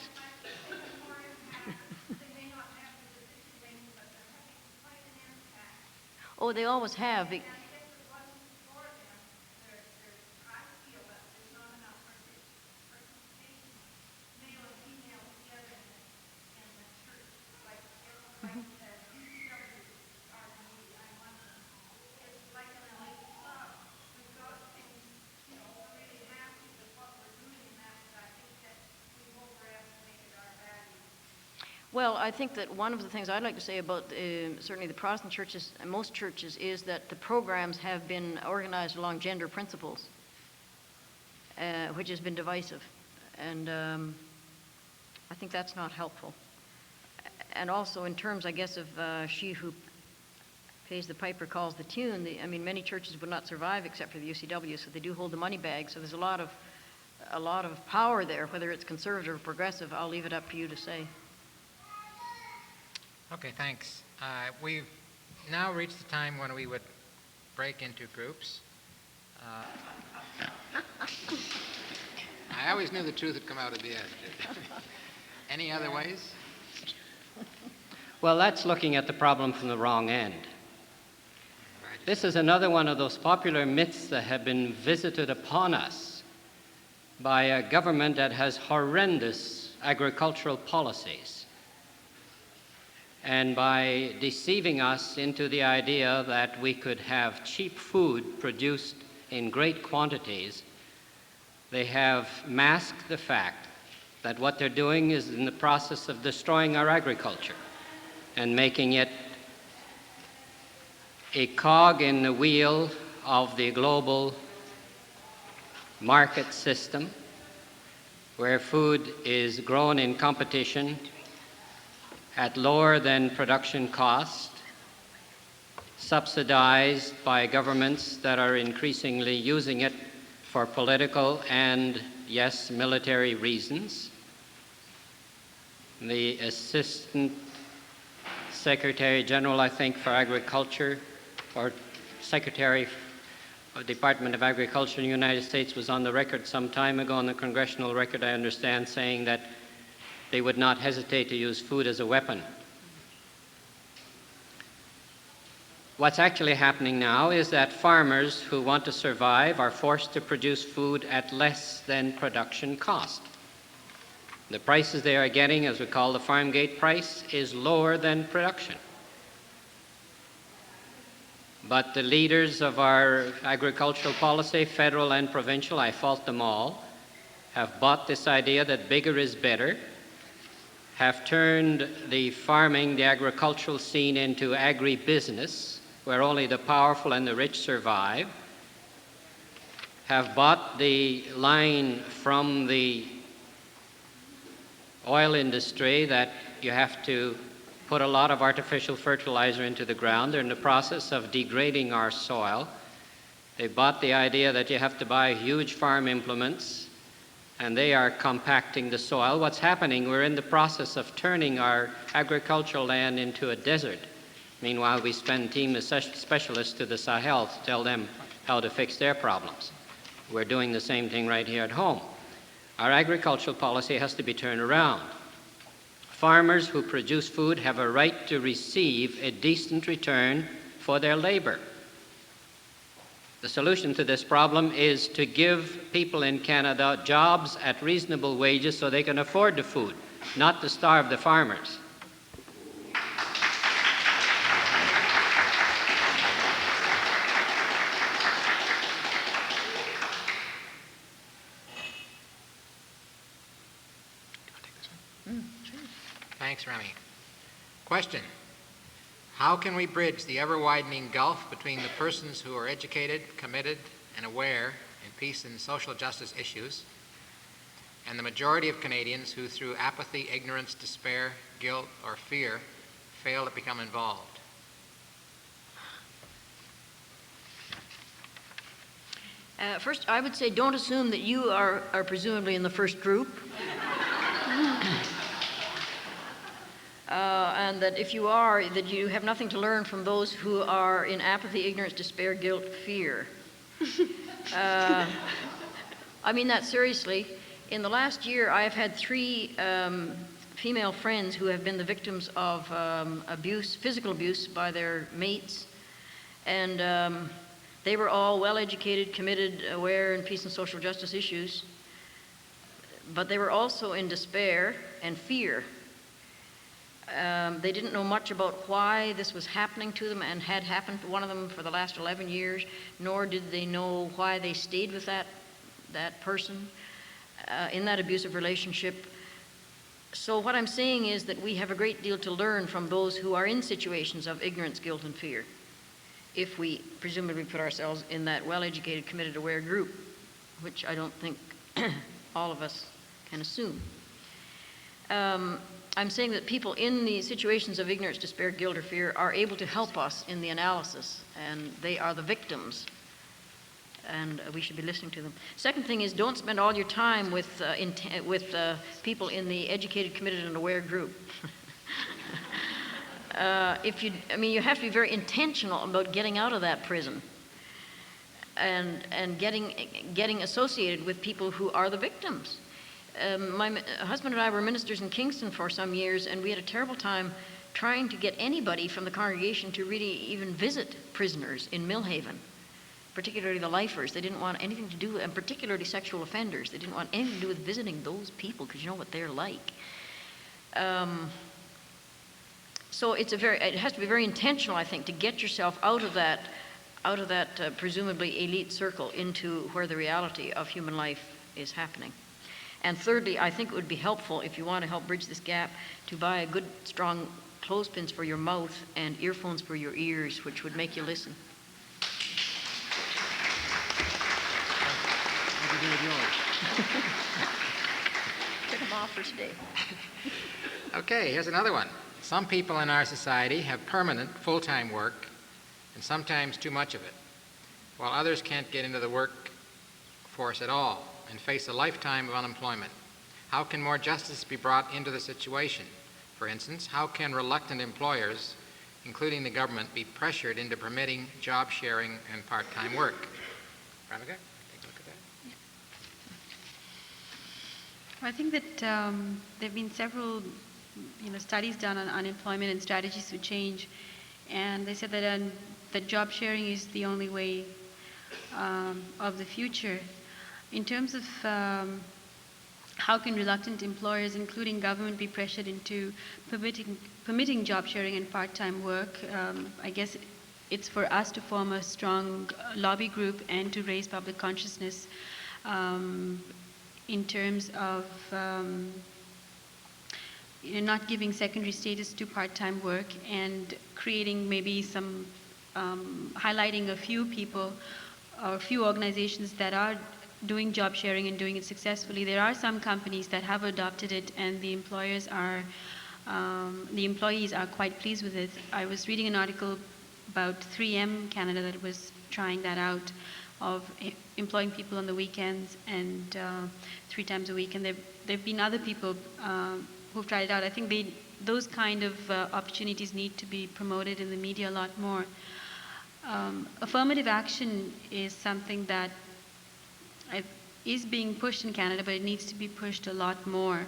Oh, they always have. Well, I think that one of the things I'd like to say about certainly the Protestant churches and most churches is that the programs have been organized along gender principles, which has been divisive. And I think that's not helpful. And also in terms, I guess, of she who pays the piper calls the tune, I mean, many churches would not survive except for the UCW, so they do hold the money bag. So there's a lot of power there, whether it's conservative or progressive. I'll leave it up to you to say. Okay, thanks. We've now reached the time when we would break into groups. I always knew the truth would come out at the end. Any other ways? Well, that's looking at the problem from the wrong end. This is another one of those popular myths that have been visited upon us by a government that has horrendous agricultural policies, and by deceiving us into the idea that we could have cheap food produced in great quantities. They have masked the fact that what they're doing is in the process of destroying our agriculture and making it a cog in the wheel of the global market system where food is grown in competition at lower than production cost, subsidized by governments that are increasingly using it for political and, yes, military reasons. The Assistant Secretary General, I think, for Agriculture, or Secretary of the Department of Agriculture in the United States was on the record some time ago, on the congressional record, I understand, saying that they would not hesitate to use food as a weapon. What's actually happening now is that farmers who want to survive are forced to produce food at less than production cost. The prices they are getting, as we call the farm gate price, is lower than production. But the leaders of our agricultural policy, federal and provincial, I fault them all, have bought this idea that bigger is better, have turned the farming, the agricultural scene into agribusiness, where only the powerful and the rich survive, have bought the line from the oil industry that you have to put a lot of artificial fertilizer into the ground. They're in the process of degrading our soil. They bought the idea that you have to buy huge farm implements, and they are compacting the soil. What's happening, we're in the process of turning our agricultural land into a desert, Meanwhile, we send team of specialists to the Sahel to tell them how to fix their problems. We're doing the same thing right here at home. Our agricultural policy has to be turned around. Farmers who produce food have a right to receive a decent return for their labor. The solution to this problem is to give people in Canada jobs at reasonable wages so they can afford the food, not to starve the farmers. Thanks, Remi. Question: how can we bridge the ever-widening gulf between the persons who are educated, committed, and aware in peace and social justice issues, and the majority of Canadians who, through apathy, ignorance, despair, guilt, or fear, fail to become involved? First, I would say don't assume that you are presumably in the first group. And that if you are, that you have nothing to learn from those who are in apathy, ignorance, despair, guilt, fear. I mean that seriously. In the last year, I have had 3 female friends who have been the victims of abuse, physical abuse by their mates. And they were all well-educated, committed, aware in peace and social justice issues. But they were also in despair and fear. They didn't know much about why this was happening to them and had happened to one of them for the last 11 years, nor did they know why they stayed with that person in that abusive relationship. So what I'm saying is that we have a great deal to learn from those who are in situations of ignorance, guilt, and fear, if we presumably put ourselves in that well-educated, committed, aware group, which I don't think all of us can assume. I'm saying that people in the situations of ignorance, despair, guilt, or fear are able to help us in the analysis, and they are the victims, and we should be listening to them. Second thing is, don't spend all your time with people in the educated, committed, and aware group. You have to be very intentional about getting out of that prison and getting associated with people who are the victims. My husband and I were ministers in Kingston for some years, and we had a terrible time trying to get anybody from the congregation to really even visit prisoners in Millhaven, particularly the lifers. They didn't want anything to do, and particularly sexual offenders. They didn't want anything to do with visiting those people because you know what they're like. So it has to be very intentional, I think, to get yourself out of that presumably elite circle into where the reality of human life is happening. And thirdly, I think it would be helpful, if you want to help bridge this gap, to buy a good, strong clothespins for your mouth and earphones for your ears, which would make you listen. What do you do with yours? Took them off for today. Okay, here's another one. Some people in our society have permanent, full-time work, and sometimes too much of it, while others can't get into the workforce at all and face a lifetime of unemployment. How can more justice be brought into the situation? For instance, how can reluctant employers, including the government, be pressured into permitting job sharing and part-time work? Premika, take a look at that. I think that there have been several studies done on unemployment and strategies to change, and they said that job sharing is the only way of the future. In terms of how can reluctant employers, including government, be pressured into permitting job sharing and part-time work, I guess it's for us to form a strong lobby group and to raise public consciousness in terms of not giving secondary status to part-time work and creating maybe some, highlighting a few people or a few organizations that are doing job sharing and doing it successfully. There are some companies that have adopted it, and the employees are quite pleased with it. I was reading an article about 3M Canada that was trying that out, of employing people on the weekends and 3 times a week, and there've been other people who've tried it out. I think those kind of opportunities need to be promoted in the media a lot more. Affirmative action is something that is being pushed in Canada, but it needs to be pushed a lot more.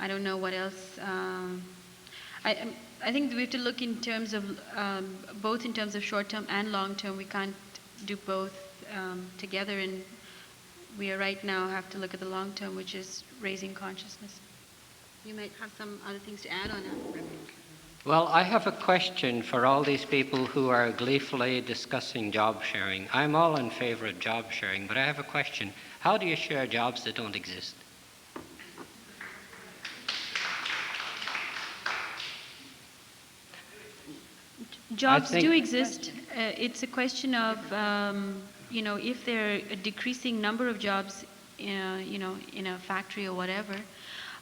I don't know what else. I think we have to look in terms of both in terms of short-term and long-term. We can't do both together, and we are right now have to look at the long-term, which is raising consciousness. You might have some other things to add on that. Well, I have a question for all these people who are gleefully discussing job sharing. I'm all in favor of job sharing, but I have a question. How do you share jobs that don't exist? Jobs do exist. It's a question of, if there are a decreasing number of jobs, in a factory or whatever,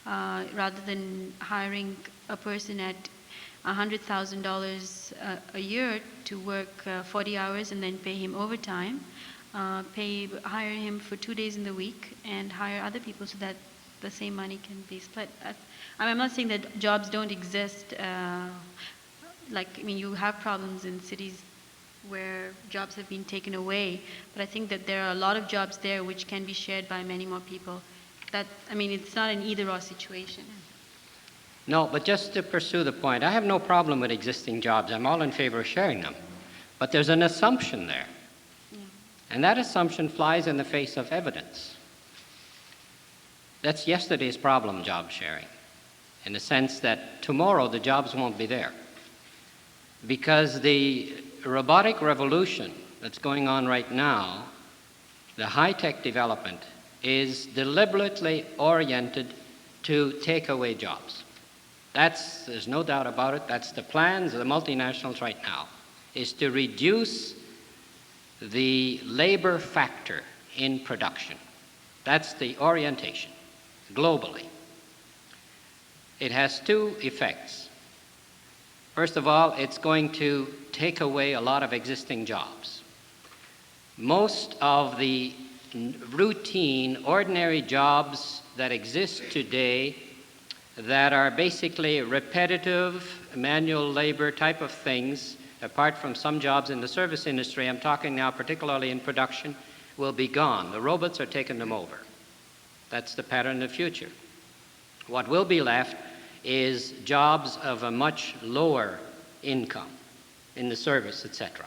rather than hiring a person at $100,000 a year to work 40 hours and then pay him overtime, hire him for 2 days in the week and hire other people so that the same money can be split. I'm not saying that jobs don't exist. You have problems in cities where jobs have been taken away, but I think that there are a lot of jobs there which can be shared by many more people. It's not an either-or situation. No, but just to pursue the point, I have no problem with existing jobs. I'm all in favor of sharing them. But there's an assumption there. Yeah. And that assumption flies in the face of evidence. That's yesterday's problem, job sharing, in the sense that tomorrow the jobs won't be there. Because the robotic revolution that's going on right now, the high-tech development, is deliberately oriented to take away jobs. There's no doubt about it. That's the plans of the multinationals right now, is to reduce the labor factor in production. That's the orientation, globally. It has two effects. First of all, it's going to take away a lot of existing jobs. Most of the routine, ordinary jobs that exist today that are basically repetitive, manual labor type of things, apart from some jobs in the service industry, I'm talking now particularly in production, will be gone. The robots are taking them over. That's the pattern of the future. What will be left is jobs of a much lower income in the service, etc.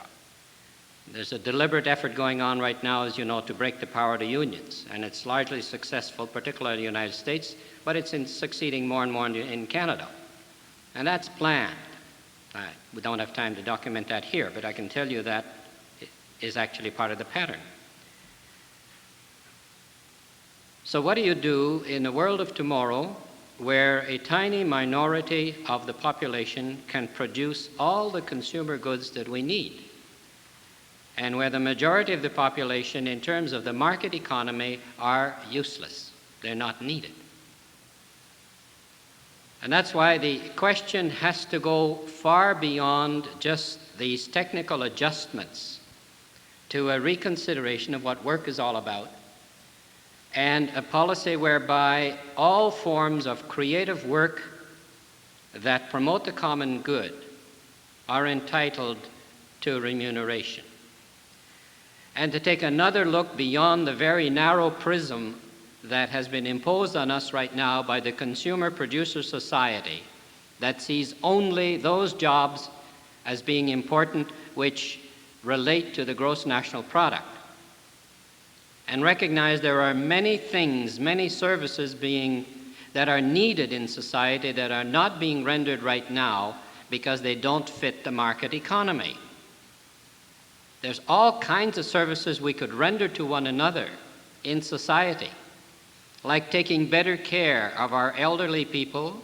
There's a deliberate effort going on right now, as you know, to break the power of the unions, and it's largely successful, particularly in the United States, but it's succeeding more and more in Canada. And that's planned. We don't have time to document that here, but I can tell you that is actually part of the pattern. So what do you do in the world of tomorrow where a tiny minority of the population can produce all the consumer goods that we need, and where the majority of the population, in terms of the market economy, are useless? They're not needed. And that's why the question has to go far beyond just these technical adjustments to a reconsideration of what work is all about, and a policy whereby all forms of creative work that promote the common good are entitled to remuneration. And to take another look beyond the very narrow prism that has been imposed on us right now by the consumer producer society that sees only those jobs as being important which relate to the gross national product, and recognize there are many things, many services that are needed in society that are not being rendered right now because they don't fit the market economy. There's all kinds of services we could render to one another in society, like taking better care of our elderly people,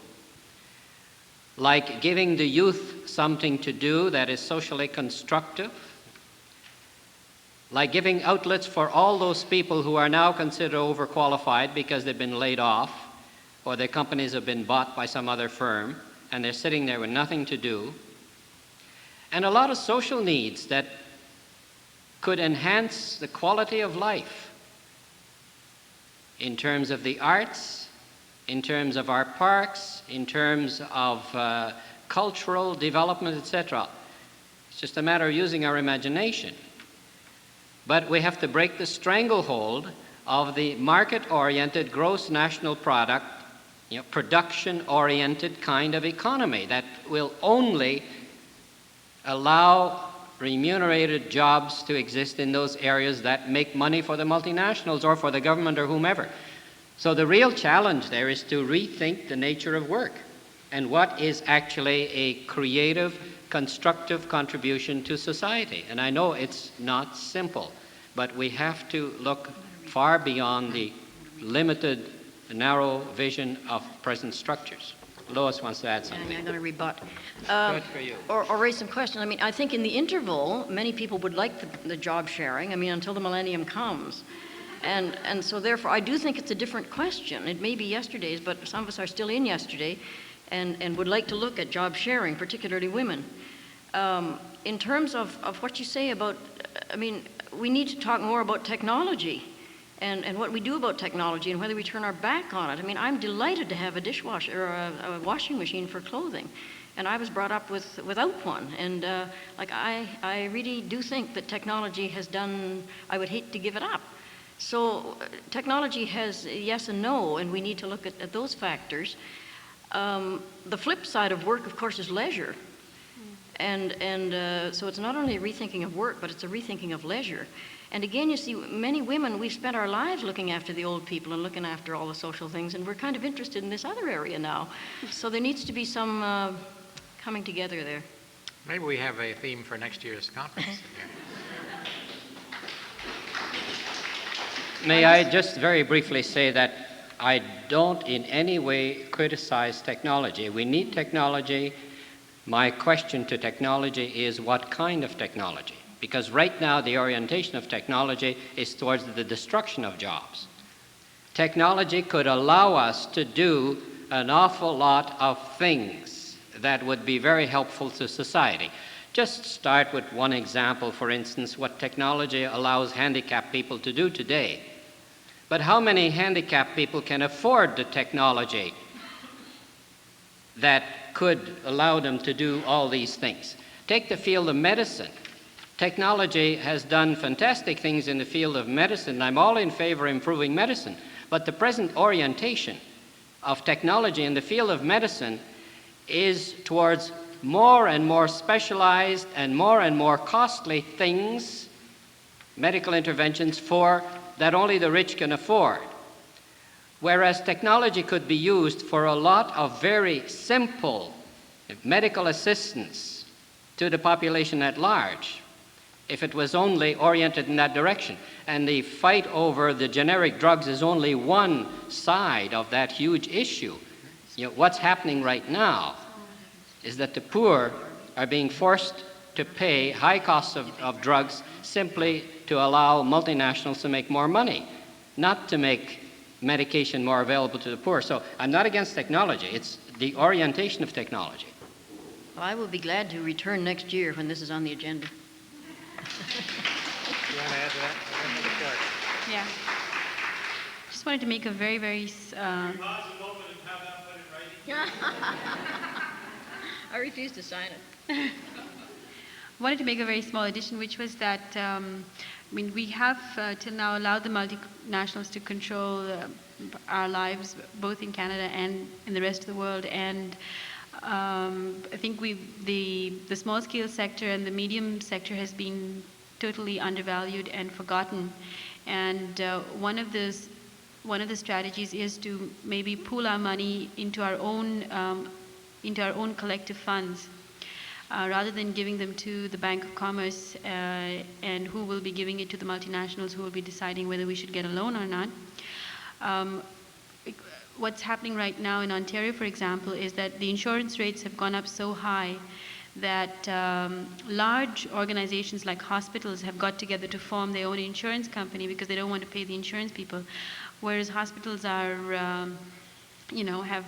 like giving the youth something to do that is socially constructive, like giving outlets for all those people who are now considered overqualified because they've been laid off or their companies have been bought by some other firm and they're sitting there with nothing to do, and a lot of social needs that could enhance the quality of life in terms of the arts, in terms of our parks, in terms of cultural development, etc. It's just a matter of using our imagination. But we have to break the stranglehold of the market-oriented gross national product, production-oriented kind of economy that will only allow remunerated jobs to exist in those areas that make money for the multinationals or for the government or whomever. So the real challenge there is to rethink the nature of work and what is actually a creative, constructive contribution to society. And I know it's not simple, but we have to look far beyond the limited, narrow vision of present structures. Lois wants to add something. I'm going to rebut. Good for you. Or raise some questions. I mean, I think in the interval, many people would like the job sharing, until the millennium comes. And so therefore, I do think it's a different question. It may be yesterday's, but some of us are still in yesterday and would like to look at job sharing, particularly women. In terms of what you say about, we need to talk more about technology and what we do about technology and whether we turn our back on it. I'm delighted to have a dishwasher or a washing machine for clothing. And I was brought up without one. And I really do think that technology has done, I would hate to give it up. So technology has yes and no, and we need to look at those factors. The flip side of work, of course, is leisure. And so it's not only a rethinking of work, but it's a rethinking of leisure. And again, you see, many women, we've spent our lives looking after the old people and looking after all the social things, and we're kind of interested in this other area now. So there needs to be some coming together there. Maybe we have a theme for next year's conference. May I just very briefly say that I don't in any way criticize technology. We need technology. My question to technology is what kind of technology? Because right now the orientation of technology is towards the destruction of jobs. Technology could allow us to do an awful lot of things that would be very helpful to society. Just start with one example, for instance, what technology allows handicapped people to do today. But how many handicapped people can afford the technology that could allow them to do all these things? Take the field of medicine. Technology has done fantastic things in the field of medicine. I'm all in favor of improving medicine. But the present orientation of technology in the field of medicine is towards more and more specialized and more costly things, medical interventions that only the rich can afford. Whereas technology could be used for a lot of very simple medical assistance to the population at large, if it was only oriented in that direction. And the fight over the generic drugs is only one side of that huge issue. What's happening right now is that the poor are being forced to pay high costs of drugs simply to allow multinationals to make more money, not to make medication more available to the poor. So I'm not against technology. It's the orientation of technology. Well, I will be glad to return next year when this is on the agenda. You want to add to that? Yeah. Just wanted to make a very, very... I refuse to sign it. wanted to make a very small addition, which was that, we have till now allowed the multinationals to control our lives, both in Canada and in the rest of the world. And I think the small-scale sector and the medium sector has been totally undervalued and forgotten. And one of the strategies is to maybe pool our money into our own collective funds, rather than giving them to the Bank of Commerce, and who will be giving it to the multinationals who will be deciding whether we should get a loan or not. What's happening right now in Ontario, for example, is that the insurance rates have gone up so high that large organizations like hospitals have got together to form their own insurance company because they don't want to pay the insurance people, whereas hospitals are, have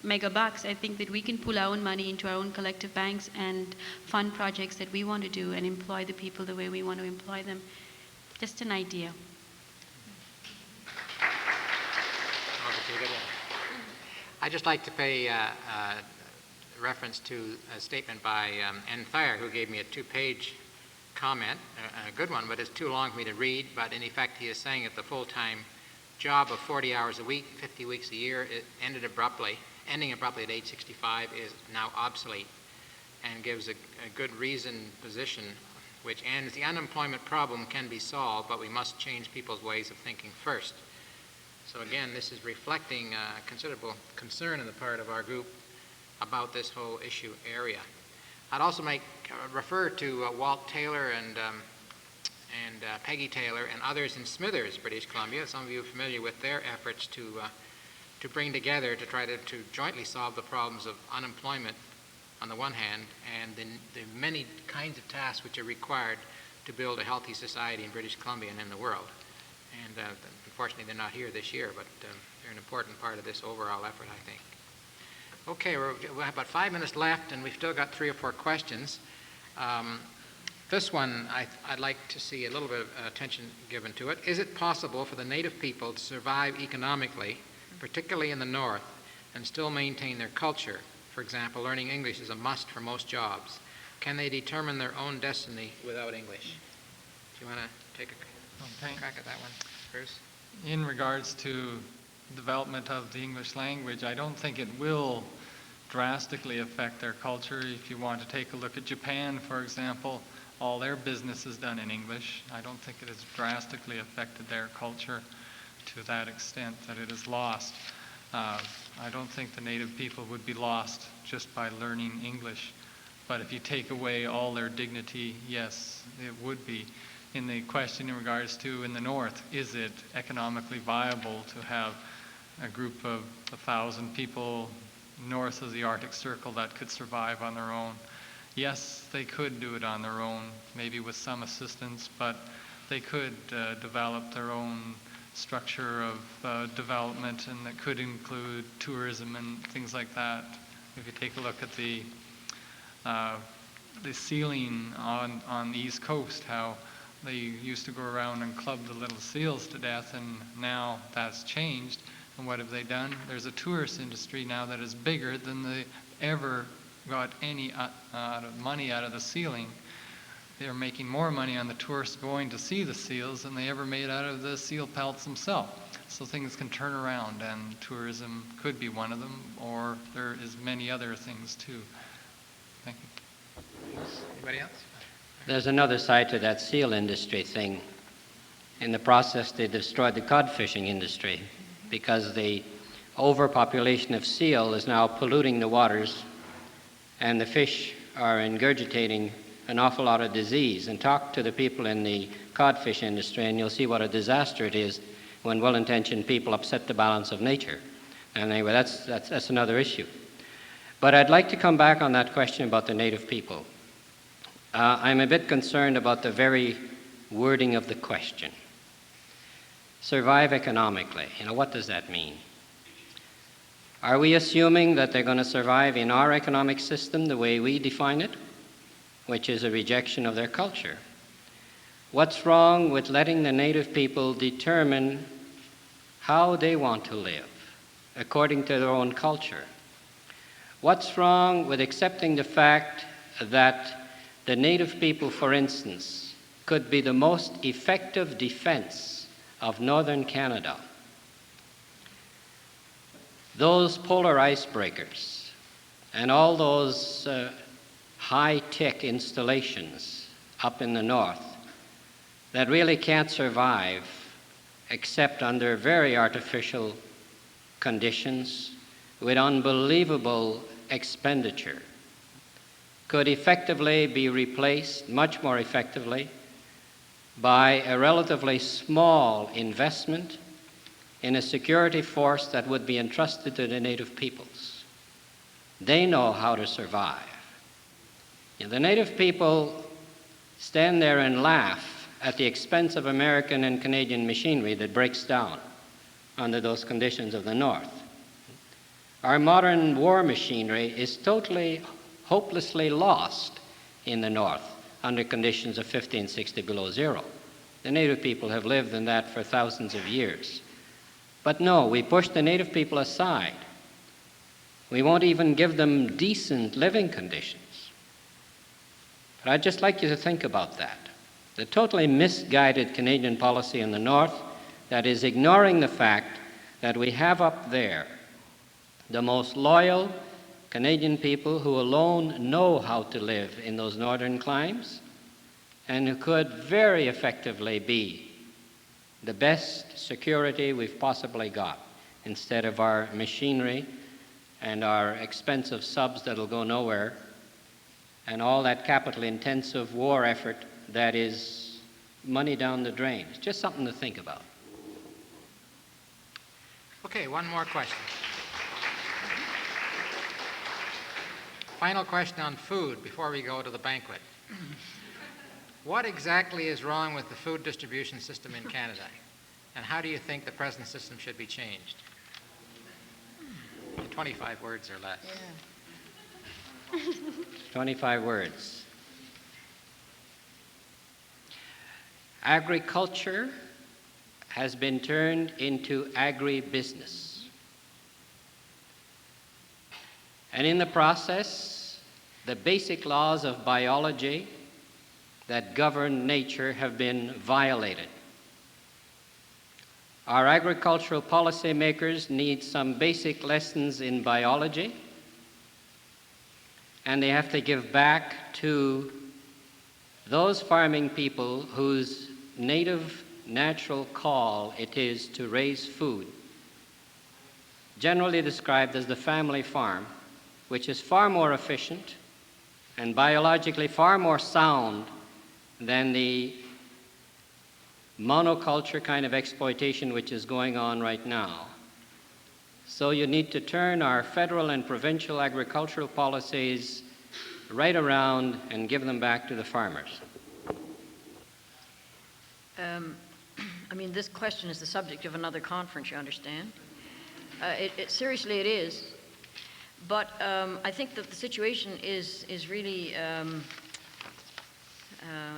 mega bucks. I think that we can pool our own money into our own collective banks and fund projects that we want to do and employ the people the way we want to employ them. Just an idea. I'd just like to pay reference to a statement by N. Thayer, who gave me a 2-page comment, a good one, but it's too long for me to read. But in effect, he is saying that the full-time job of 40 hours a week, 50 weeks a year, it ending abruptly at age 65, is now obsolete, and gives a good reasoned position, which ends: the unemployment problem can be solved, but we must change people's ways of thinking first. So again, this is reflecting considerable concern on the part of our group about this whole issue area. I'd also refer to Walt Taylor and Peggy Taylor and others in Smithers, British Columbia. Some of you are familiar with their efforts to bring together to try to jointly solve the problems of unemployment on the one hand, and the many kinds of tasks which are required to build a healthy society in British Columbia and in the world. And unfortunately, they're not here this year, but they're an important part of this overall effort, I think. Okay, we have about 5 minutes left, and we've still got 3 or 4 questions. This one, I'd like to see a little bit of attention given to it. Is it possible for the native people to survive economically, particularly in the North, and still maintain their culture? For example, learning English is a must for most jobs. Can they determine their own destiny without English? Do you want to take a crack at that one, Bruce? In regards to development of the English language, I don't think it will drastically affect their culture. If you want to take a look at Japan, for example, all their business is done in English. I don't think it has drastically affected their culture to that extent that it is lost. I don't think the native people would be lost just by learning English. But if you take away all their dignity, yes, it would be. In the question in regards to in the North, is it economically viable to have a group of 1,000 people north of the Arctic Circle that could survive on their own? Yes, they could do it on their own, maybe with some assistance, but they could develop their own structure of development, and that could include tourism and things like that. If you take a look at the sealing on the East Coast, how they used to go around and club the little seals to death, and now that's changed. And what have they done? There's a tourist industry now that is bigger than they ever got any money out of the sealing. They're making more money on the tourists going to see the seals than they ever made out of the seal pelts themselves. So things can turn around, and tourism could be one of them, or there is many other things too. Thank you. Anybody else? There's another side to that seal industry thing. In the process, they destroyed the cod fishing industry because the overpopulation of seal is now polluting the waters, and the fish are ingurgitating an awful lot of disease. And talk to the people in the codfish industry, and you'll see what a disaster it is when well-intentioned people upset the balance of nature. And anyway, that's another issue. But I'd like to come back on that question about the native people. I'm a bit concerned about the very wording of the question. Survive economically. What does that mean? Are we assuming that they're going to survive in our economic system the way we define it, which is a rejection of their culture? What's wrong with letting the native people determine how they want to live according to their own culture? What's wrong with accepting the fact that the native people, for instance, could be the most effective defense of northern Canada? Those polar icebreakers and all those high-tech installations up in the north that really can't survive except under very artificial conditions with unbelievable expenditure could effectively be replaced, much more effectively, by a relatively small investment in a security force that would be entrusted to the native peoples. They know how to survive. The native people stand there and laugh at the expense of American and Canadian machinery that breaks down under those conditions of the North. Our modern war machinery is totally, hopelessly lost in the North under conditions of 50 and 60 below zero. The native people have lived in that for thousands of years. But no, we push the native people aside We won't even give them decent living conditions. But I'd just like you to think about that. The totally misguided Canadian policy in the North that is ignoring the fact that we have up there the most loyal Canadian people who alone know how to live in those northern climes and who could very effectively be the best security we've possibly got instead of our machinery and our expensive subs that'll go nowhere and all that capital-intensive war effort that is money down the drain. It's just something to think about. Okay, one more question. Final question on food before we go to the banquet. What exactly is wrong with the food distribution system in Canada? And how do you think the present system should be changed? In 25 words or less. Yeah. 25 words. Agriculture has been turned into agribusiness. And in the process, the basic laws of biology that govern nature have been violated. Our agricultural policymakers need some basic lessons in biology, and they have to give back to those farming people whose native natural call it is to raise food, generally described as the family farm, which is far more efficient and biologically far more sound than the monoculture kind of exploitation which is going on right now. So you need to turn our federal and provincial agricultural policies right around and give them back to the farmers. I mean, this question is the subject of another conference, you understand? Seriously, it is. But I think that the situation is really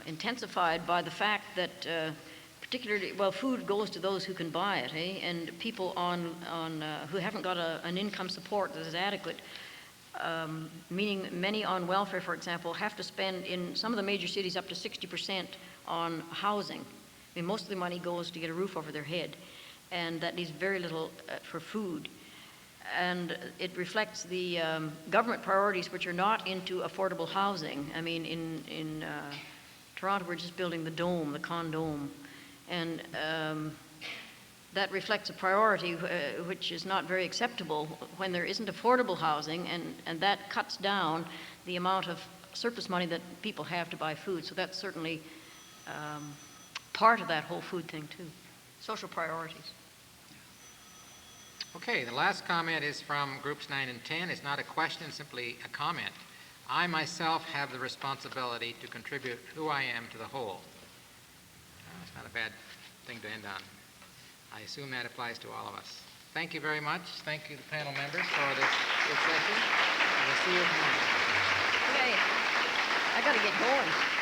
intensified by the fact that particularly, well, food goes to those who can buy it, and people who haven't got an income support that is adequate, meaning many on welfare, for example, have to spend in some of the major cities up to 60% on housing. I mean, most of the money goes to get a roof over their head, and that leaves very little for food. And it reflects the government priorities, which are not into affordable housing. I mean, in Toronto, we're just building the dome, the condome, and that reflects a priority which is not very acceptable when there isn't affordable housing, and that cuts down the amount of surplus money that people have to buy food. So that's certainly part of that whole food thing too. Social priorities. Okay, the last comment is from groups 9 and 10. It's not a question, simply a comment. I myself have the responsibility to contribute who I am to the whole. It's not a bad thing to end on. I assume that applies to all of us. Thank you very much. Thank you, the panel members, for this good session. We'll see you tomorrow. Okay, I got to get going.